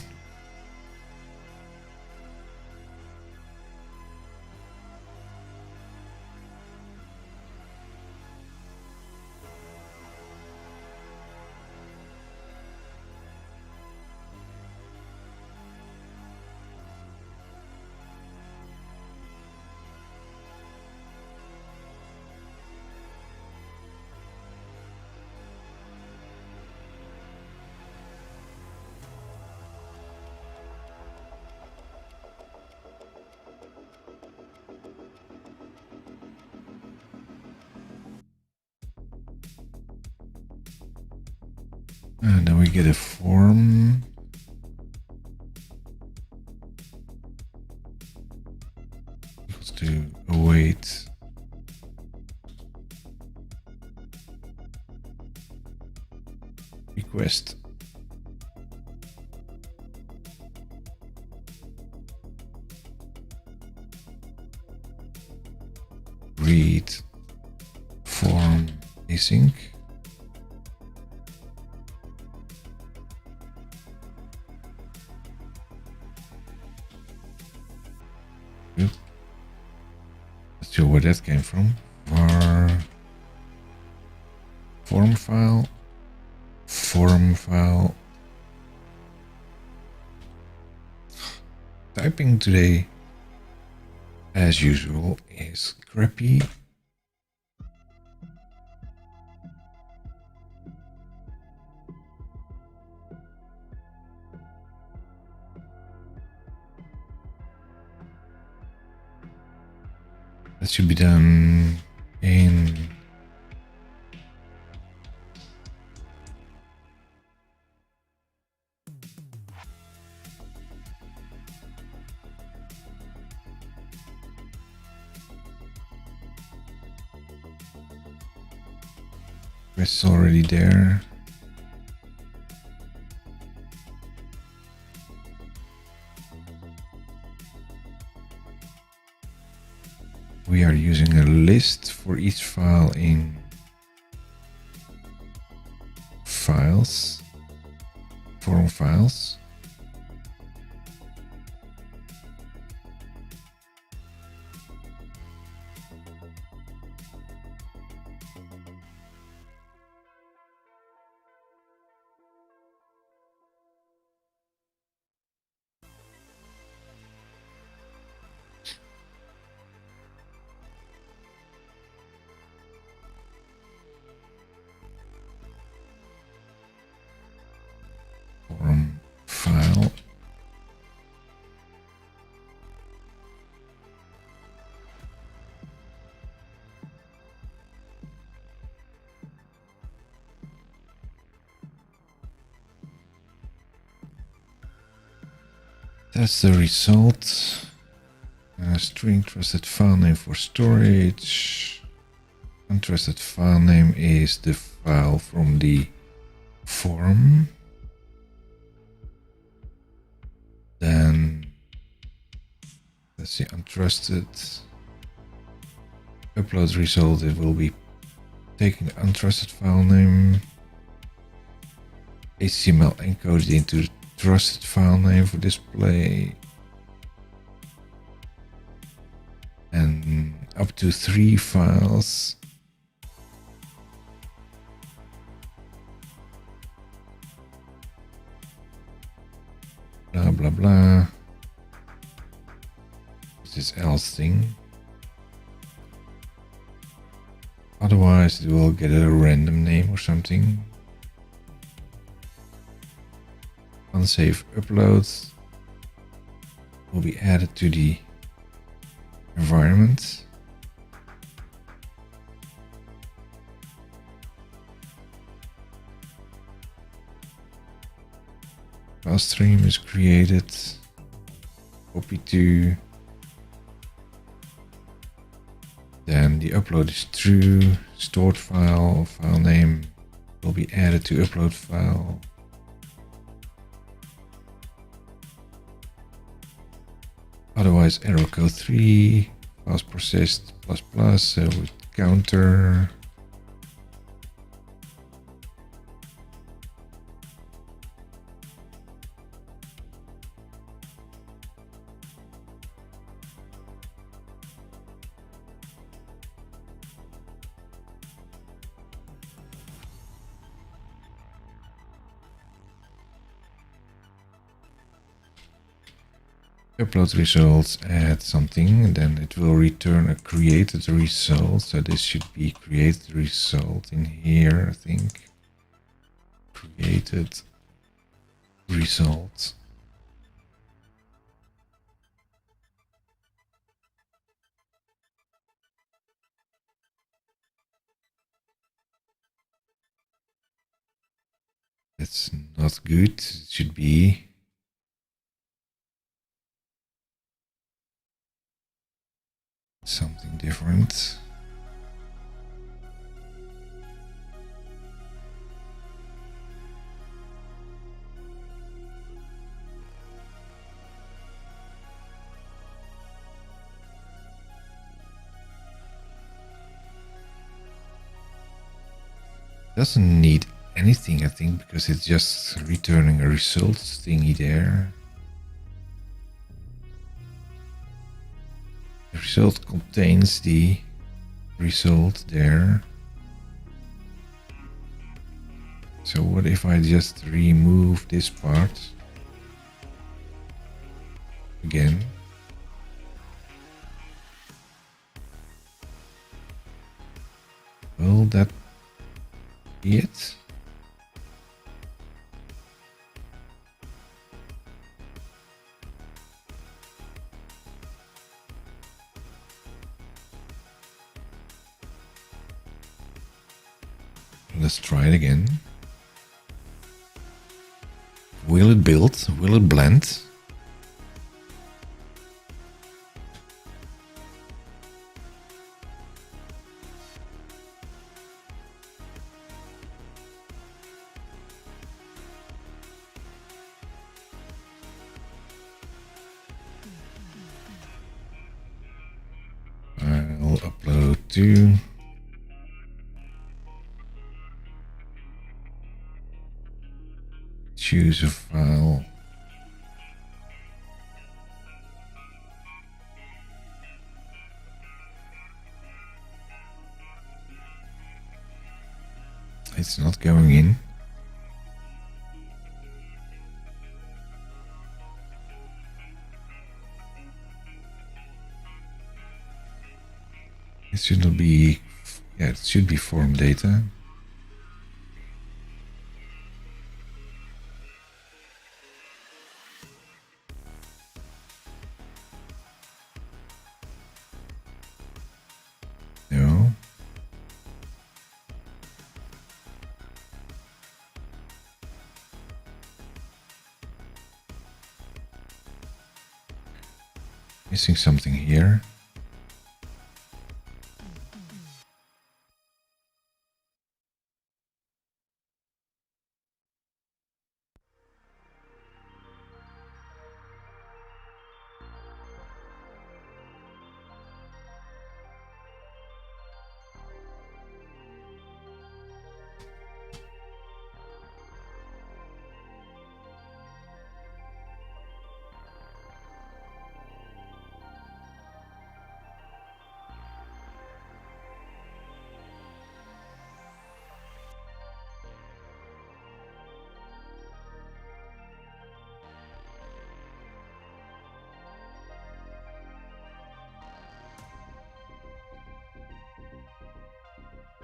And then we get a form. Equals to await. Request. Read form async. Not sure where that came from. Var form file. Form file. Typing today, as usual, is crappy. That should be done in it's already there. We are using a list for each file in files, form files. Form file. That's the result. String trusted file name for storage. Untrusted file name is the file from the form. Then let's see, untrusted upload result. It will be taking the untrusted file name, HTML encoded into the trusted file name for display, and up to 3 files. Blah blah blah. This else thing. Otherwise it will get a random name or something. Unsafe uploads will be added to the environment. File stream is created. Copy to. Then the upload is true. Stored file name will be added to upload file. Otherwise error code 3, files processed plus plus with counter. Upload results, add something, and then it will return a created result. So this should be created result in here, I think. Created result. That's not good. It should be something different. Doesn't need anything, I think, because it's just returning a result thingy there. The result contains the result there. So what if I just remove this part again? Will that be it? Let's try it again. Will it build? Will it blend? I'll upload to. Choose a file. It's not going in. It should not be, yeah, it should be form data. No. Missing something here.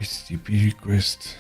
HTTP request.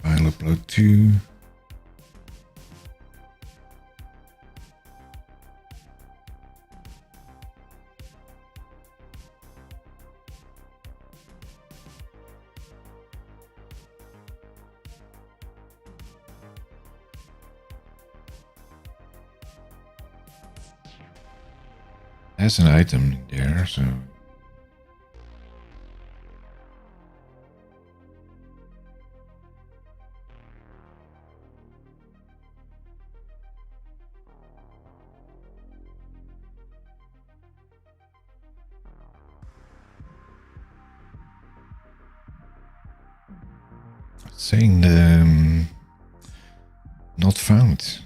File upload to. Has an item in there, so. Saying the not found.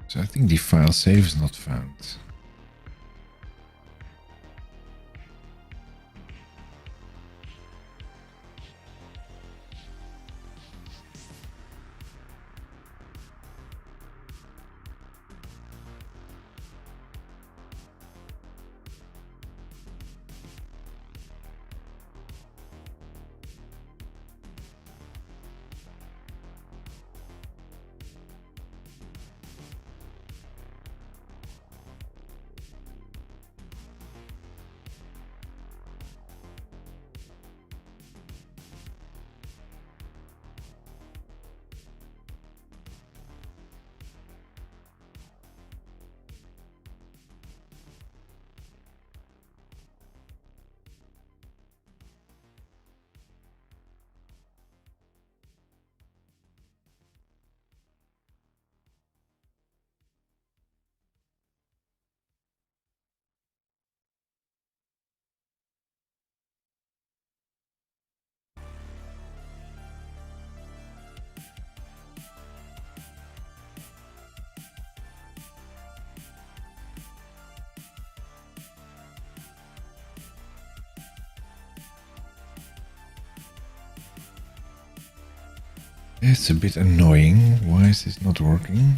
So I think the file save is not found. It's a bit annoying. Why is this not working?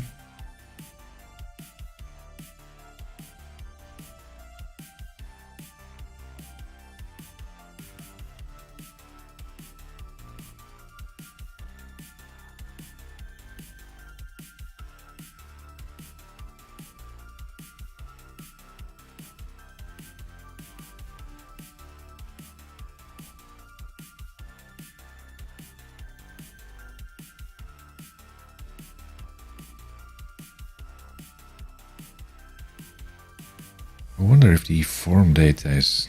I wonder if the form data is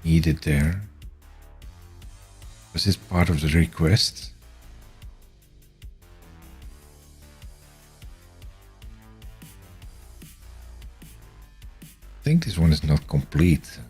needed there. Was this part of the request? I think this one is not complete.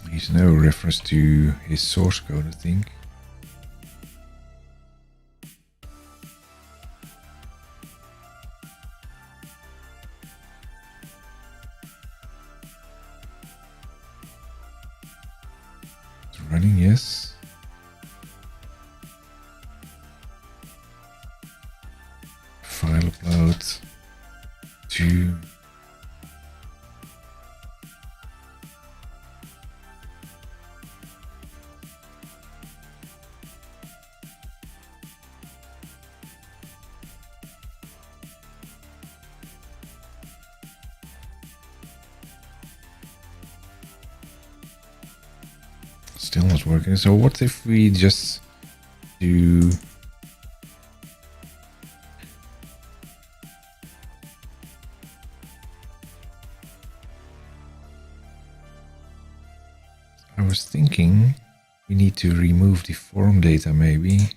There's no reference to his source code, I think. It's running, yes. File upload to still not working. So what if we just do I was thinking we need to remove the form data maybe.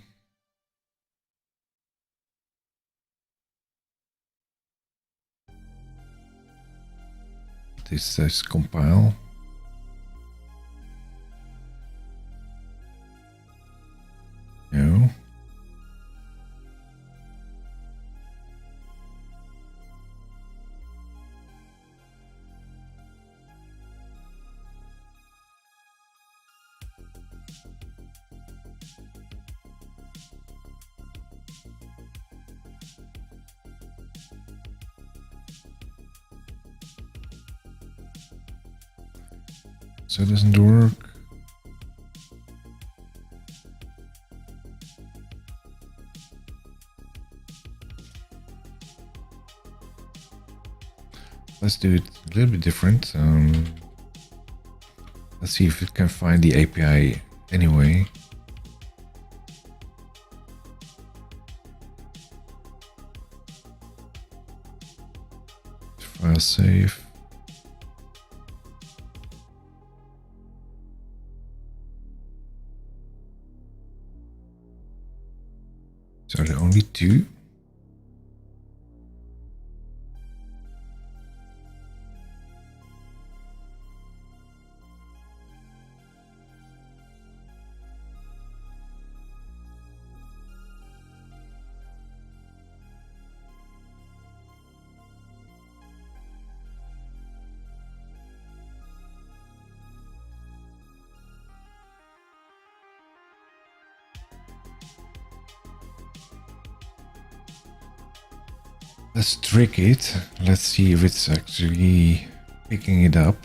This says compile. No. So it doesn't work. Let's do it a little bit different. Let's see if it can find the API anyway. File save. So there are only two. Let's trick it. Let's see if it's actually picking it up.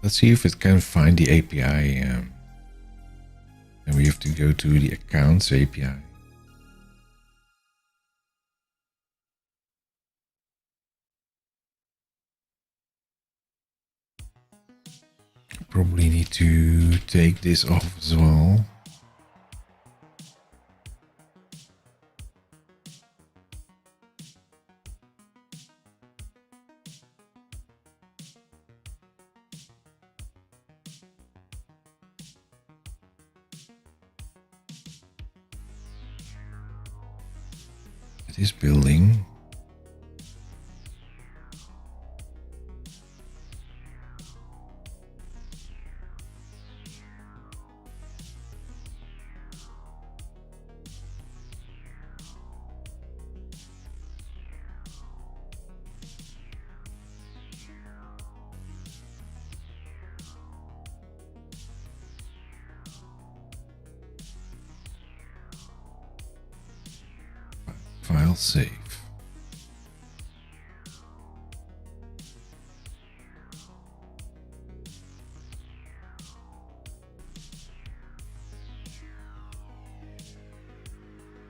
Let's see if it can find the API. And we have to go to the accounts API. Probably need to take this off as well. It is building. File save.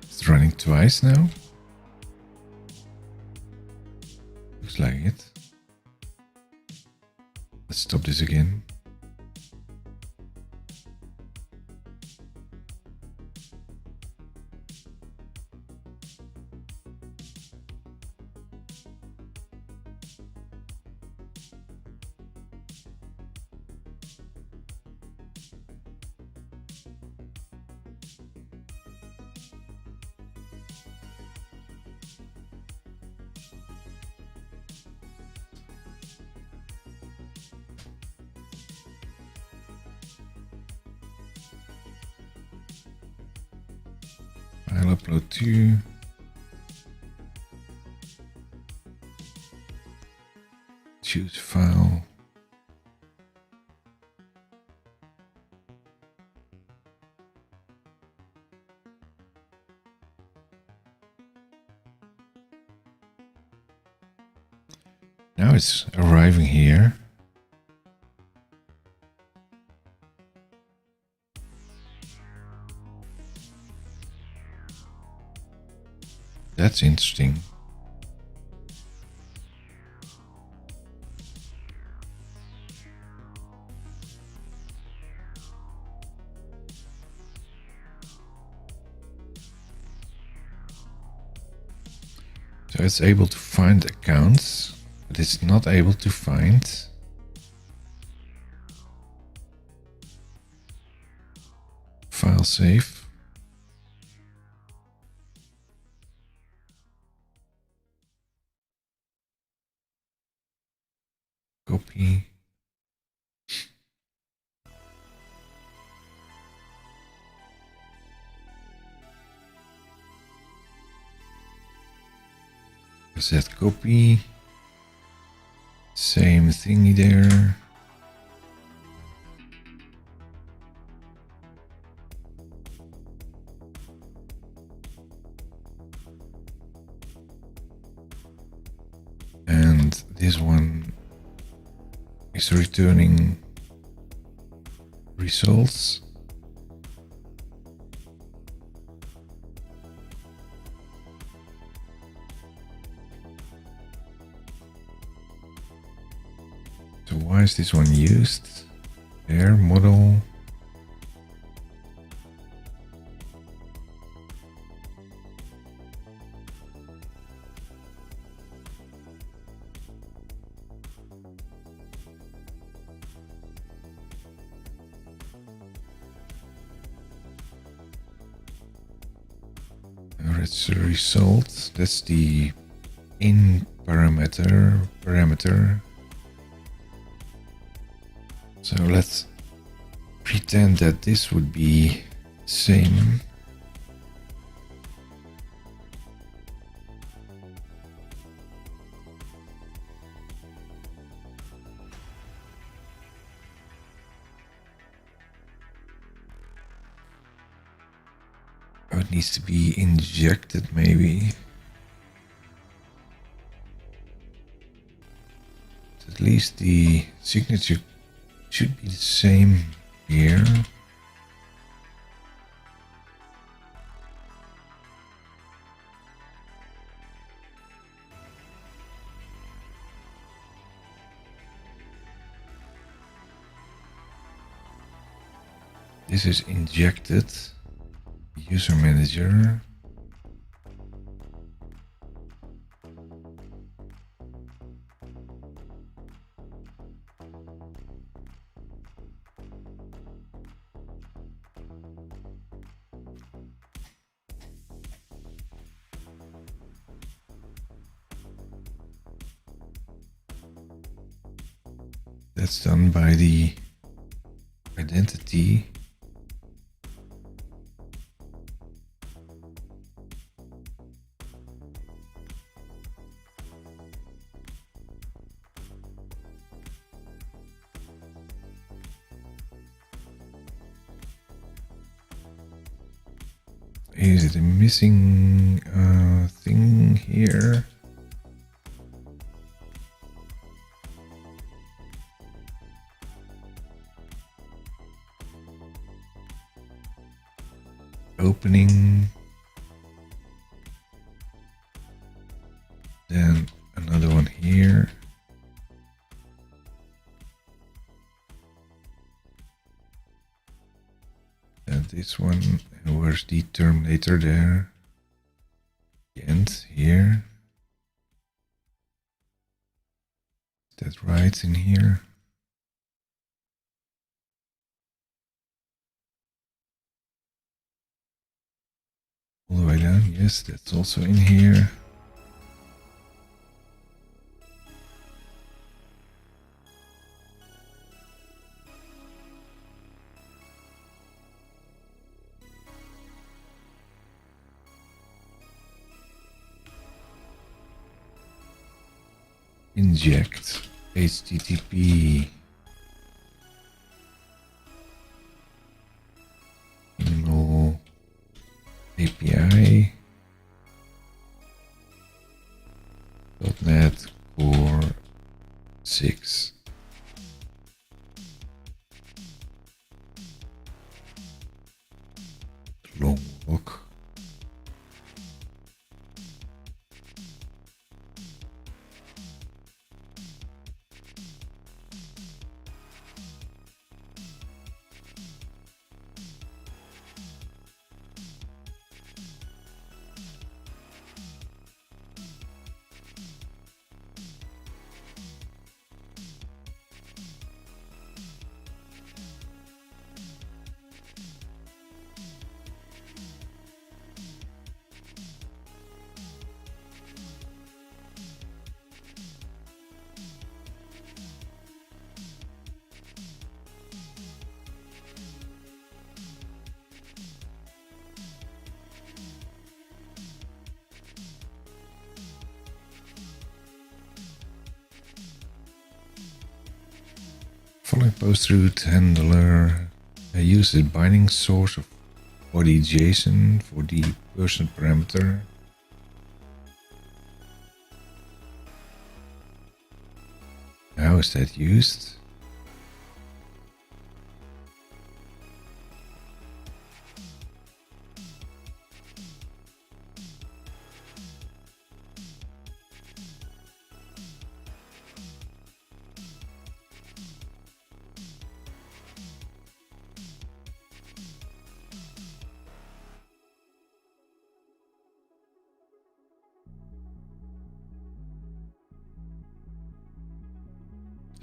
It's running twice now. Looks like it. Let's stop this again. I'll upload to. Choose file. Now it's arriving here. That's interesting. So it's able to find accounts, but it's not able to find file save. Copy. Set copy. Same thingy there. And this one is returning results. So why is this one used? There, model. That's the result. That's the in parameter. So let's pretend that this would be same. Oh, it needs to be injected maybe. At least the signature should be the same here. This is injected user manager. That's done by the identity. Is it a missing thing here? Opening, then another one here. And this one, and where's the terminator there? The end here. Is that right in here? All the way down, yes, that's also in here. Inject HTTP minimal API .NET Core 6. Long walk. Following post route handler uses binding source of for the JSON for the person parameter. How is that used?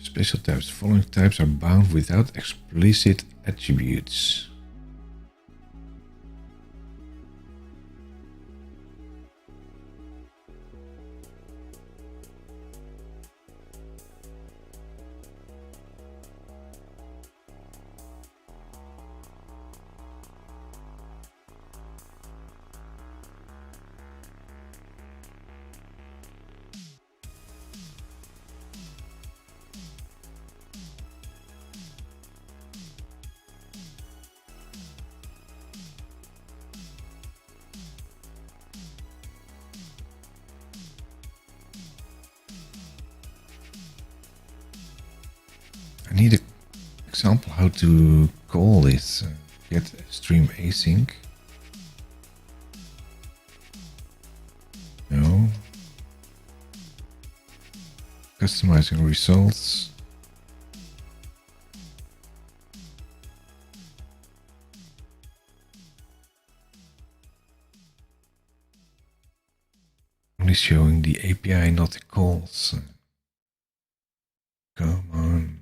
Special types. Following types are bound without explicit attributes. example how to call this. Get stream async. No. Customizing results. Only showing the API, not the calls. Come on.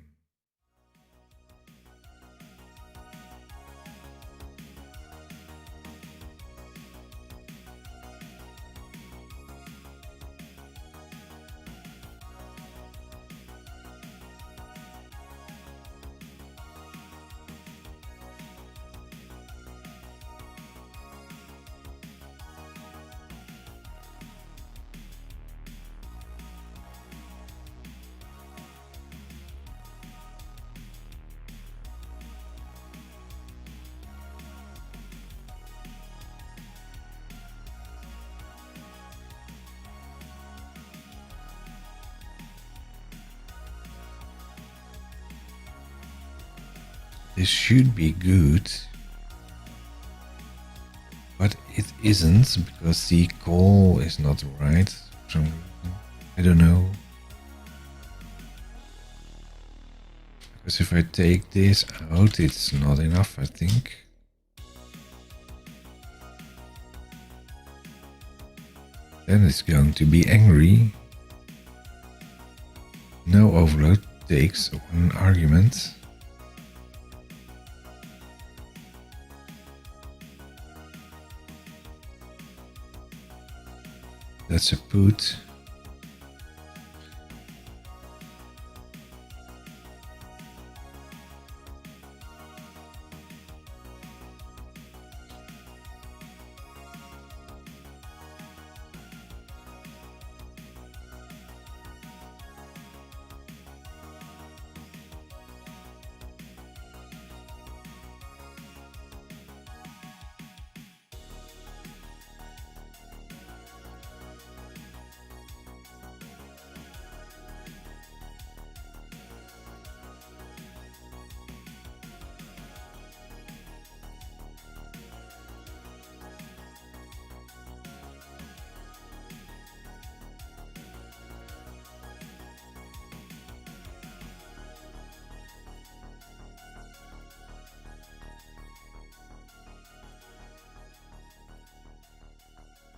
This should be good, but it isn't because the call is not right. So I don't know. Because if I take this out, it's not enough, I think. Then it's going to be angry. No overload takes one argument. That's a put.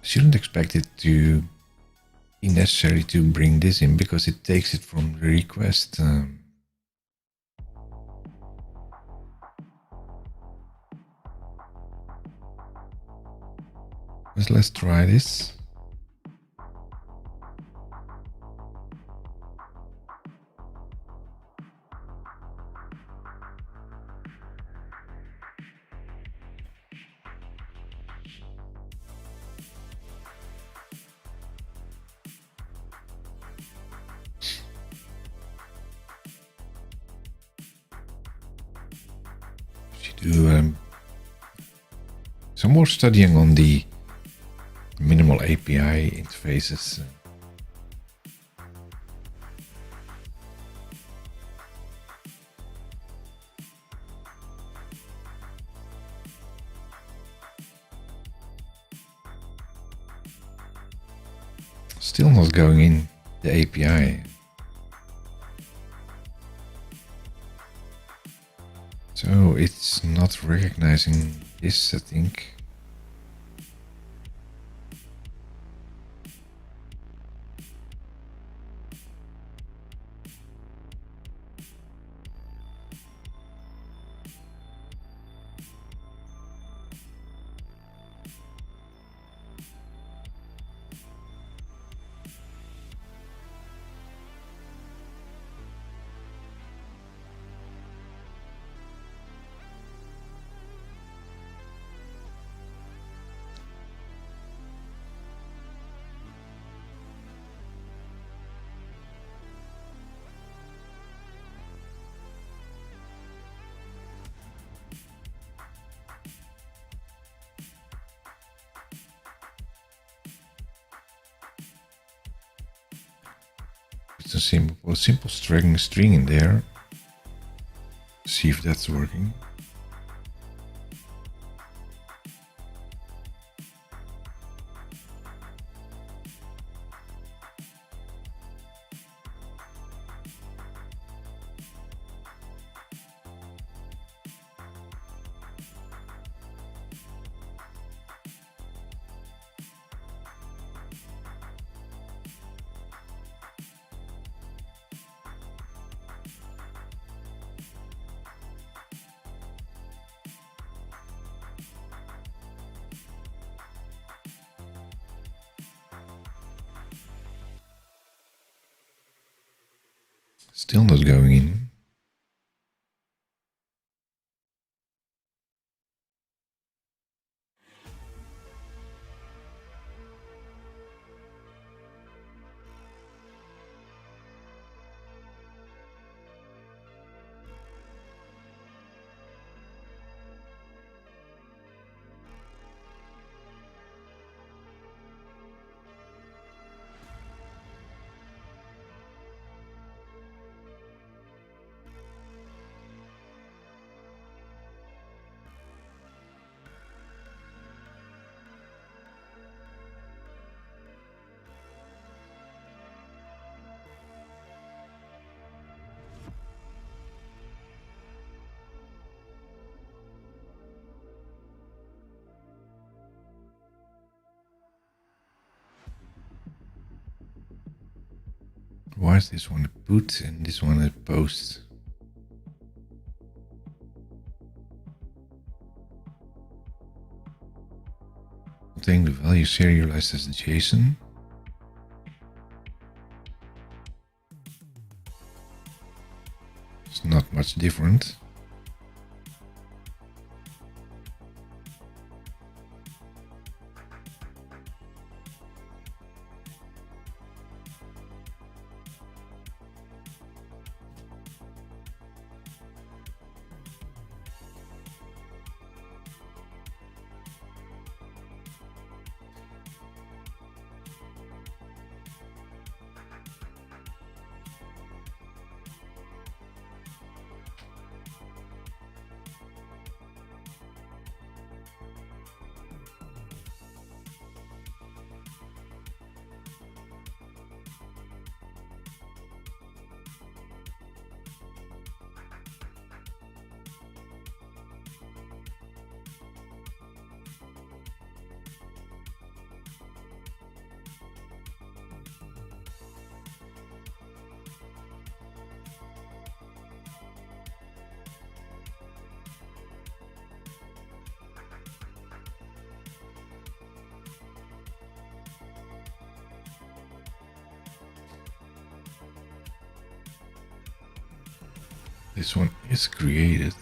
Shouldn't expect it to be necessary to bring this in because it takes it from the request. Let's try this. Do some more studying on the minimal API interfaces. Still not going in the API. So it's not recognizing this, I think. It's a simple string in there. see if that's working. Still not going in. Why is this one a put and this one a post? Contain the value serialized as JSON. It's not much different. This one is created.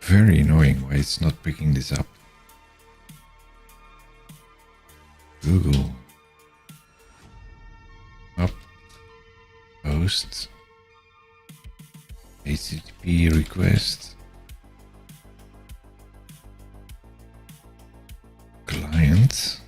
Very annoying why it's not picking this up. Google. Up. Post. HTTP request. Client.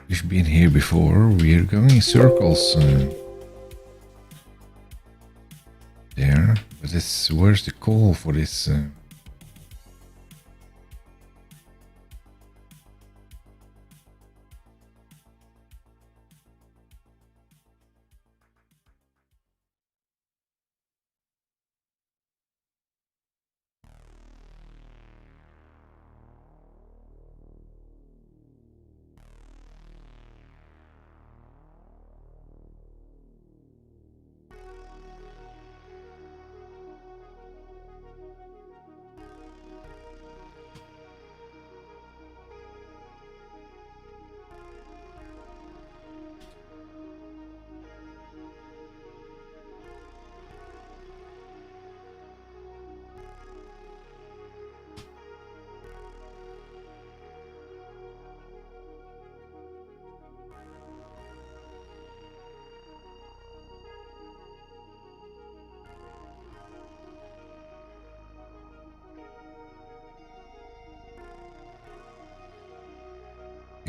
We've been here before. We're going in circles there, but where's the call for this?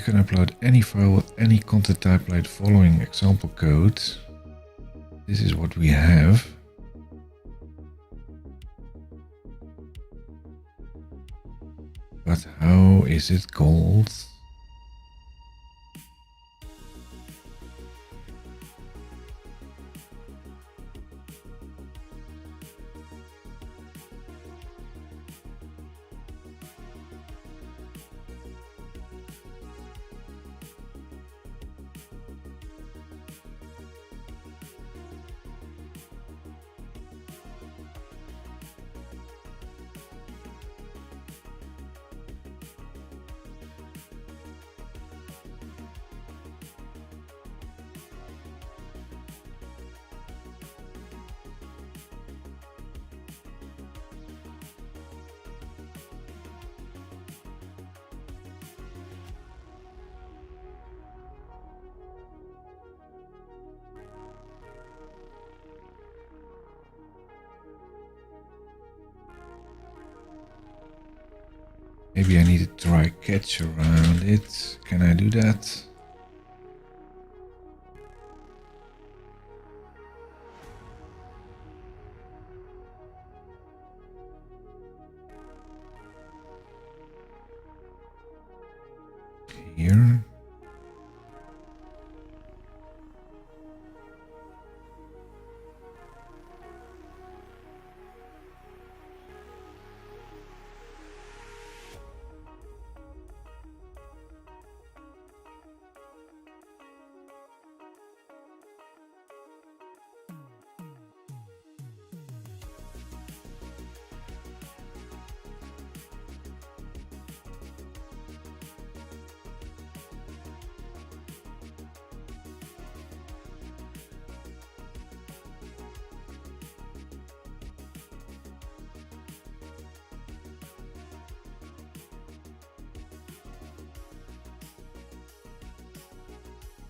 You can upload any file with any content type like the following example code. This is what we have. But how is it called? Maybe I need to try catch around it. Can I do that? Here.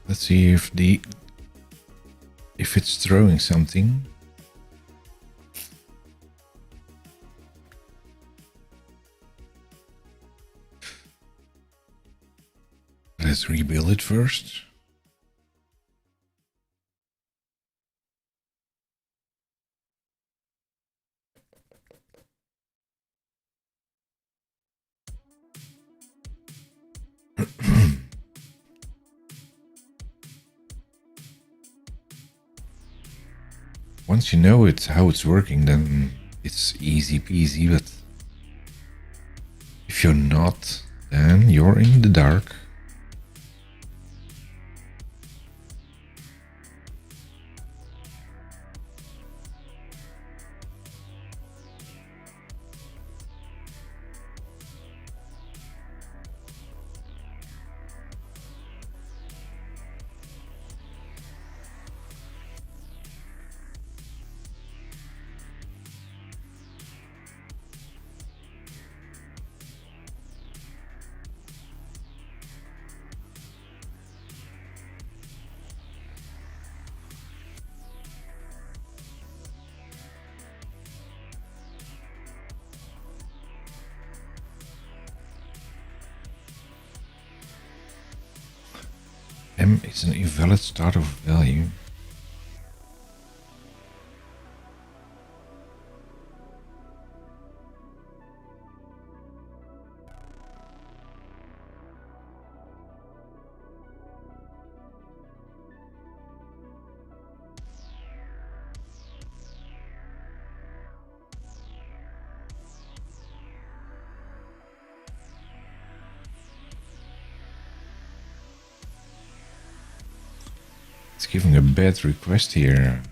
Let's see if it's throwing something. Let's rebuild it first. Once you know how it's working, then it's easy peasy, but if you're not, then you're in the dark. M is an invalid start of value. It's giving a bad request here,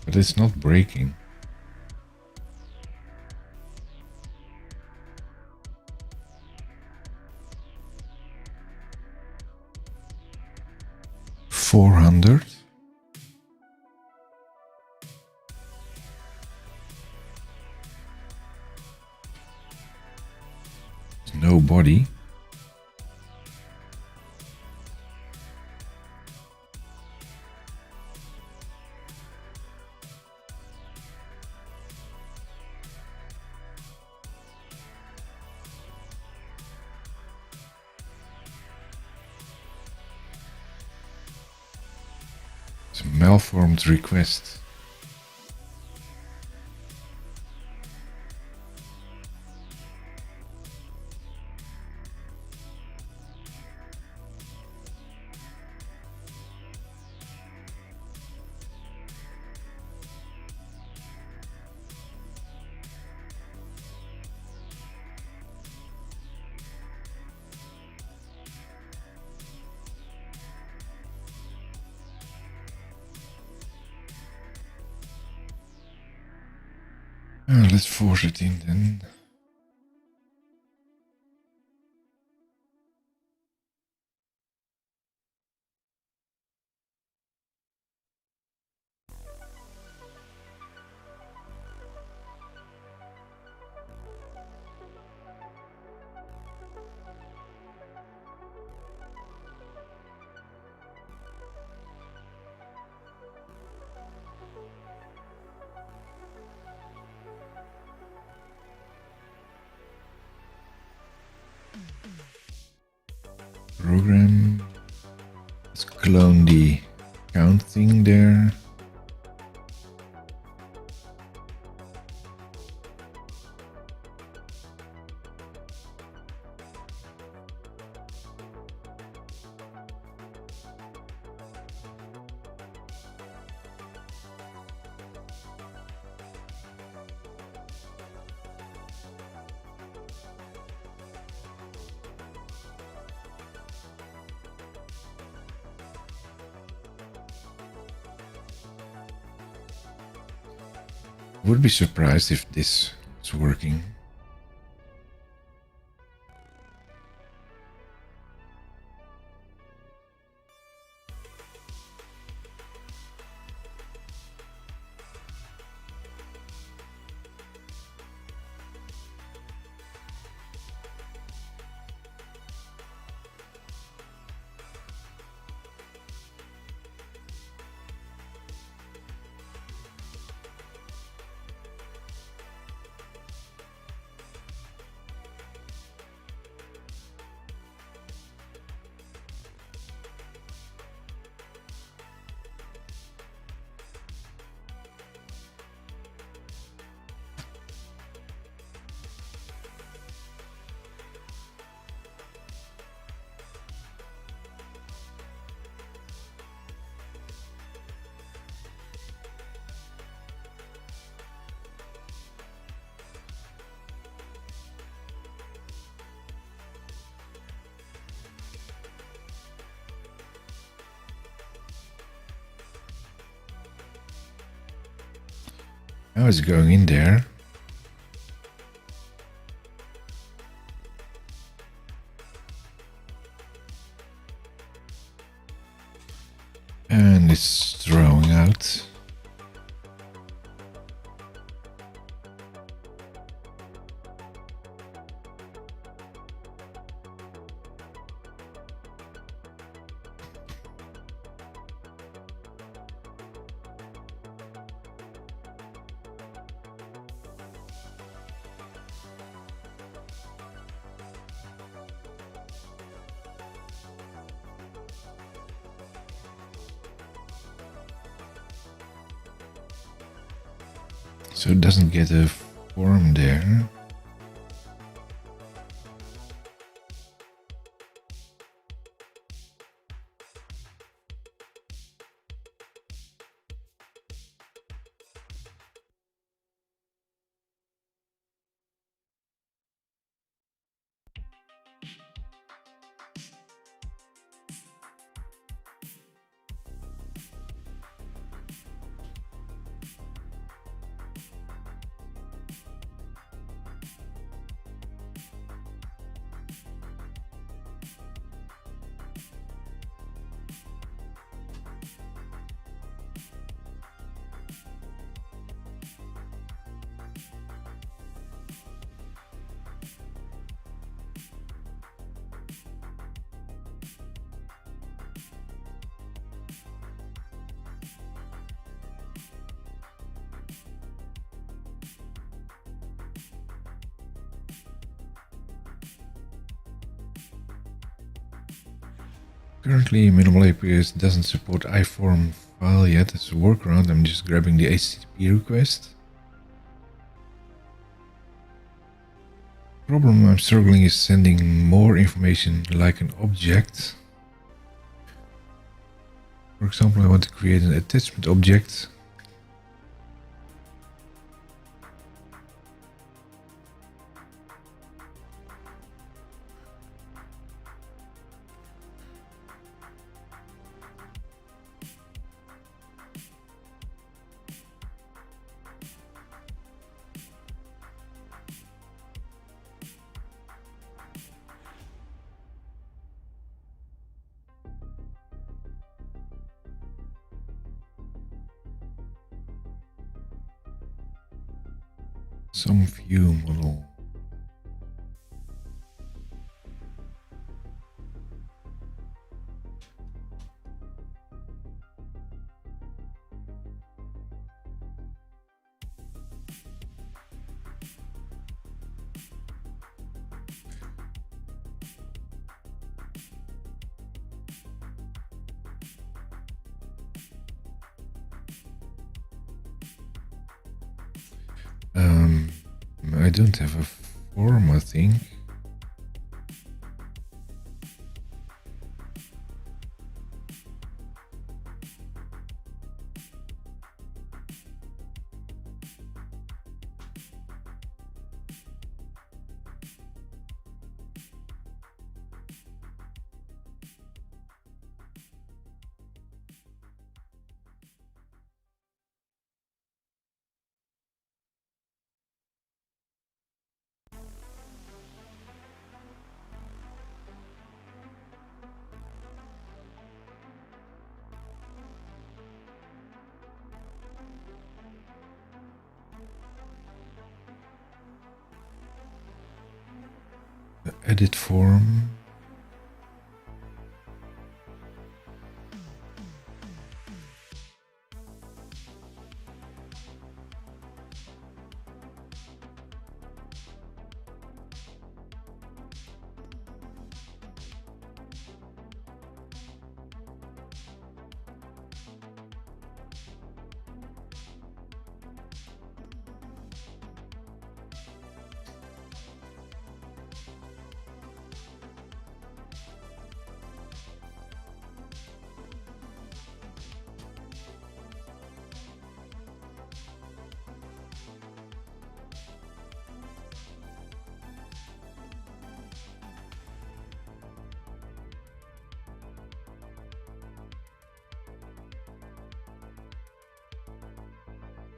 but it's not breaking. $400. No body. malformed request. Let's force it in then. Program. Let's clone the count thing there. Would be surprised if this is working. Now it's going in there. And it's throwing out. So it doesn't get a form there. Currently, minimal APS doesn't support iForm file yet. As a workaround, I'm just grabbing the HTTP request. The problem I'm struggling is sending more information like an object. For example, I want to create an attachment object. Some view model. I don't have a form, I think. The edit form.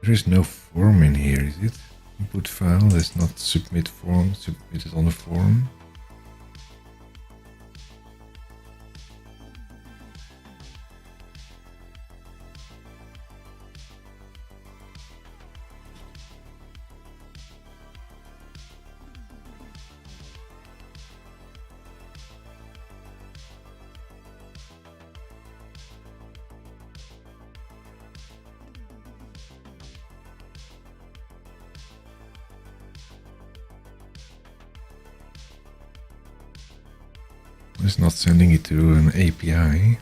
There is no form in here, is it? Input file, that's not submit form, submitted on the form. It's not sending it to an API.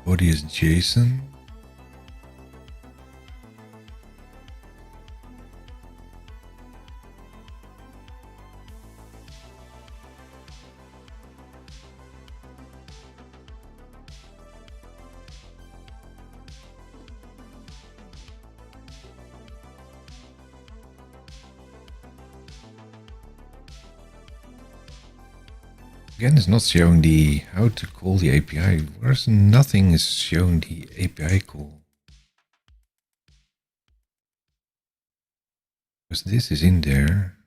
Body is JSON. Again, it's not showing the how to call the API. Where's nothing is showing the API call. Because this is in there.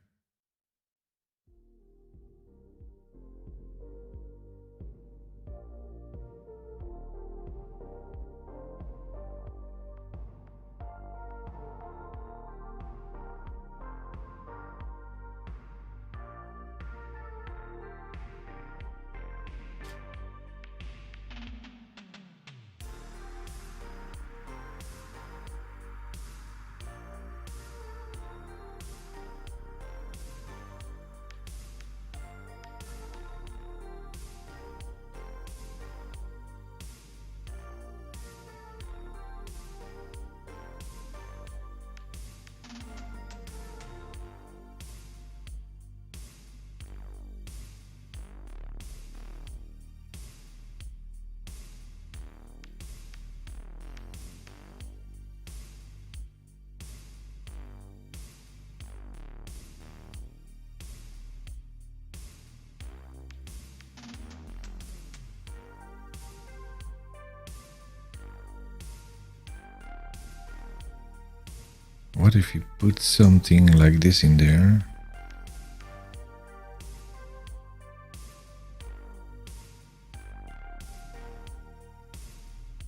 What if you put something like this in there?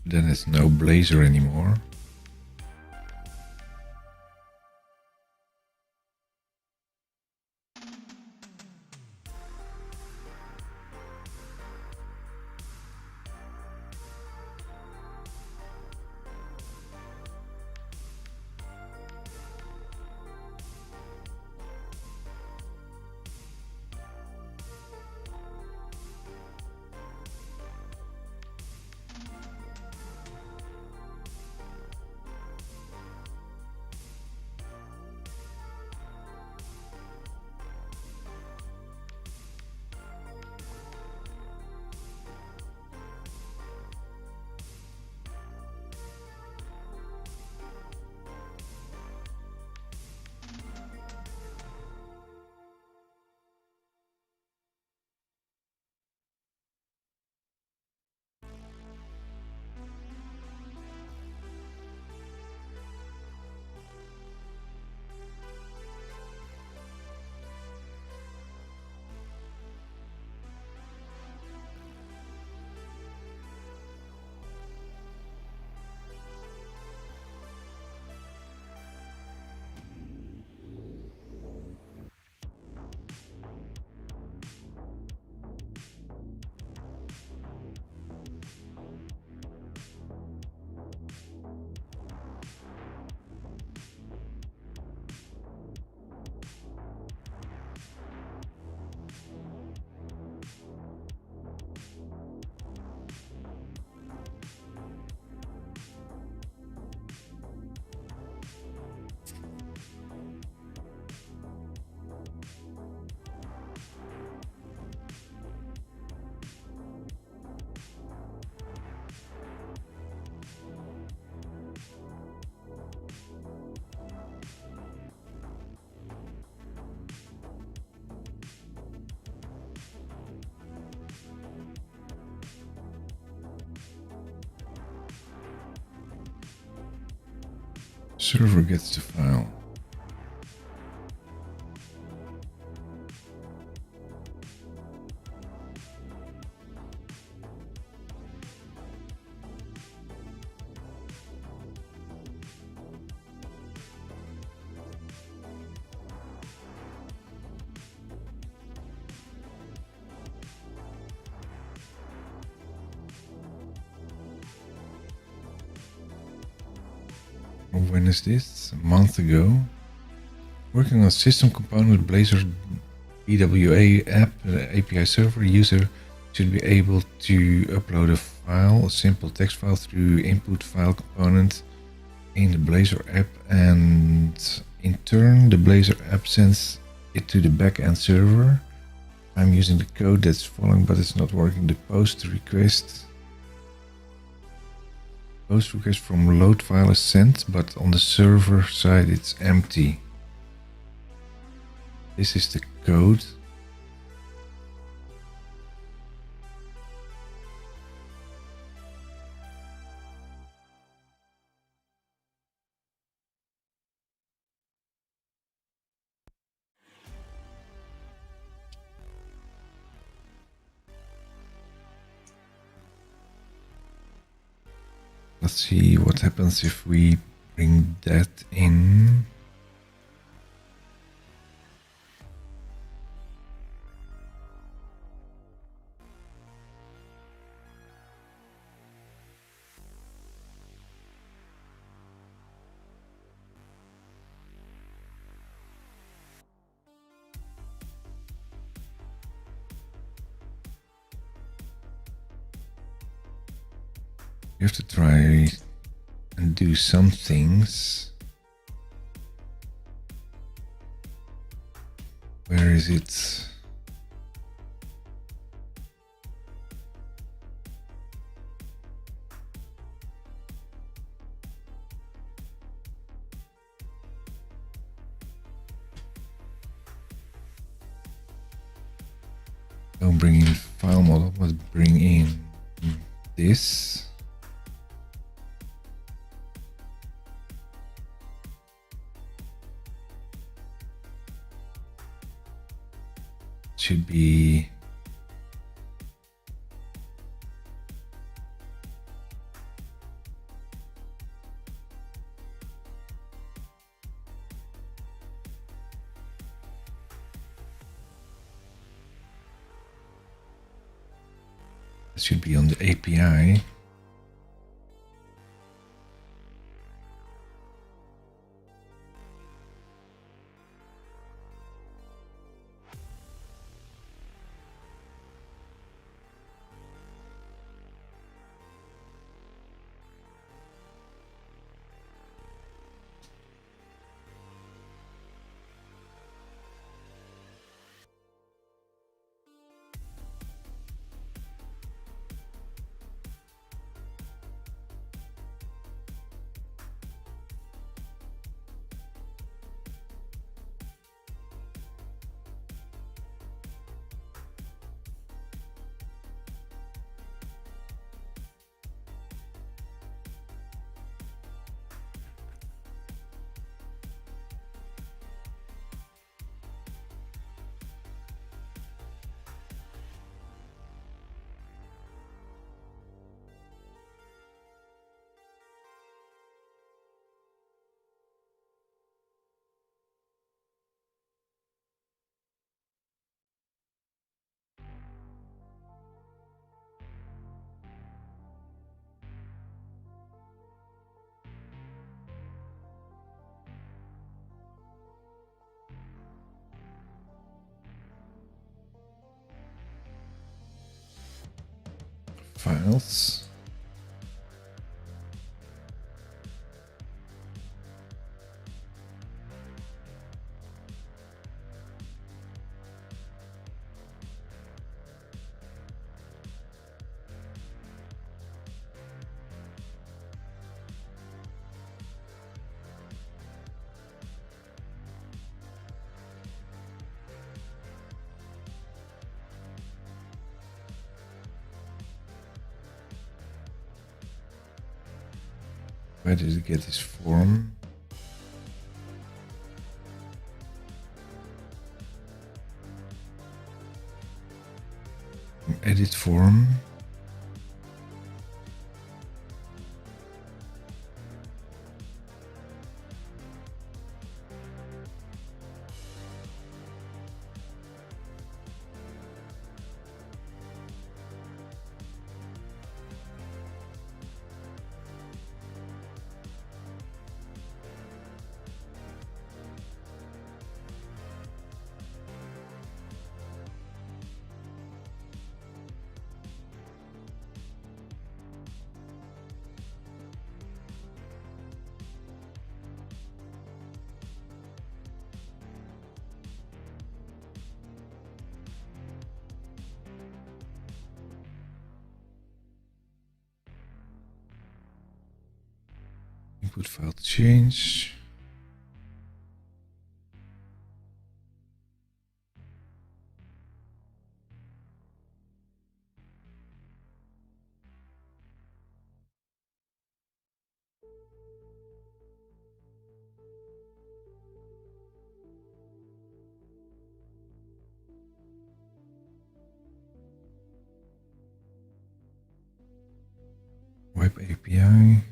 Then it's no Blazor anymore. Server gets the file. When is this? A month ago. Working on system component with Blazor BWA app, the API server user should be able to upload a file, a simple text file through input file component in the Blazor app, and in turn the Blazor app sends it to the backend server. I'm using the code that's following, but it's not working. The post request from load file is sent, but on the server side it's empty. This is the code. Let's see what happens if we bring that in. You have to try and do some things. Where is it? Don't bring in file model, but bring in this. Should be on the API. Files. Where did it get this form? Edit form. Input file change. Web API.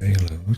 Payload.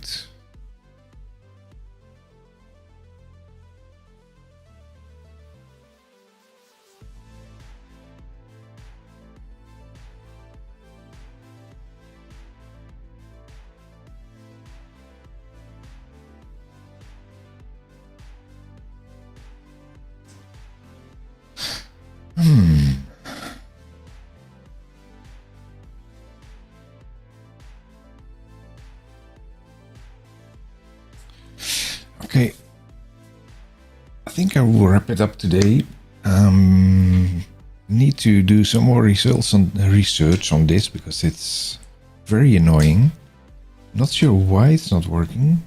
Okay, I think I will wrap it up today. Need to do some more research on this because it's very annoying. Not sure why it's not working.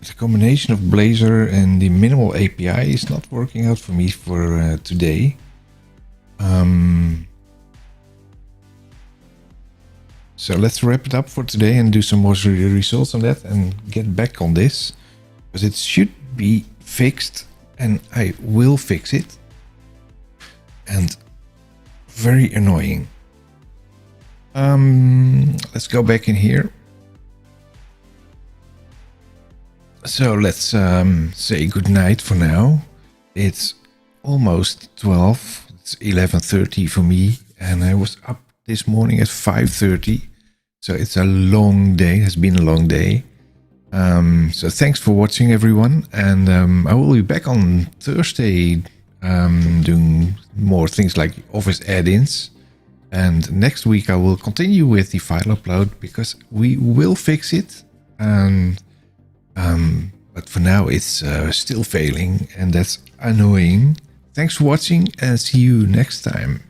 The combination of Blazor and the minimal API is not working out for me for today. So let's wrap it up for today and do some more results on that and get back on this, because it should be fixed and I will fix it. And very annoying. Let's go back in here. So let's say good night for now. It's almost 12. It's 11:30 for me, and I was up this morning at 5:30. So it's a long day. It has been a long day. So thanks for watching, everyone, and I will be back on Thursday doing more things like Office add-ins. And next week I will continue with the file upload because we will fix it. And but for now it's still failing, and that's annoying. Thanks for watching and see you next time.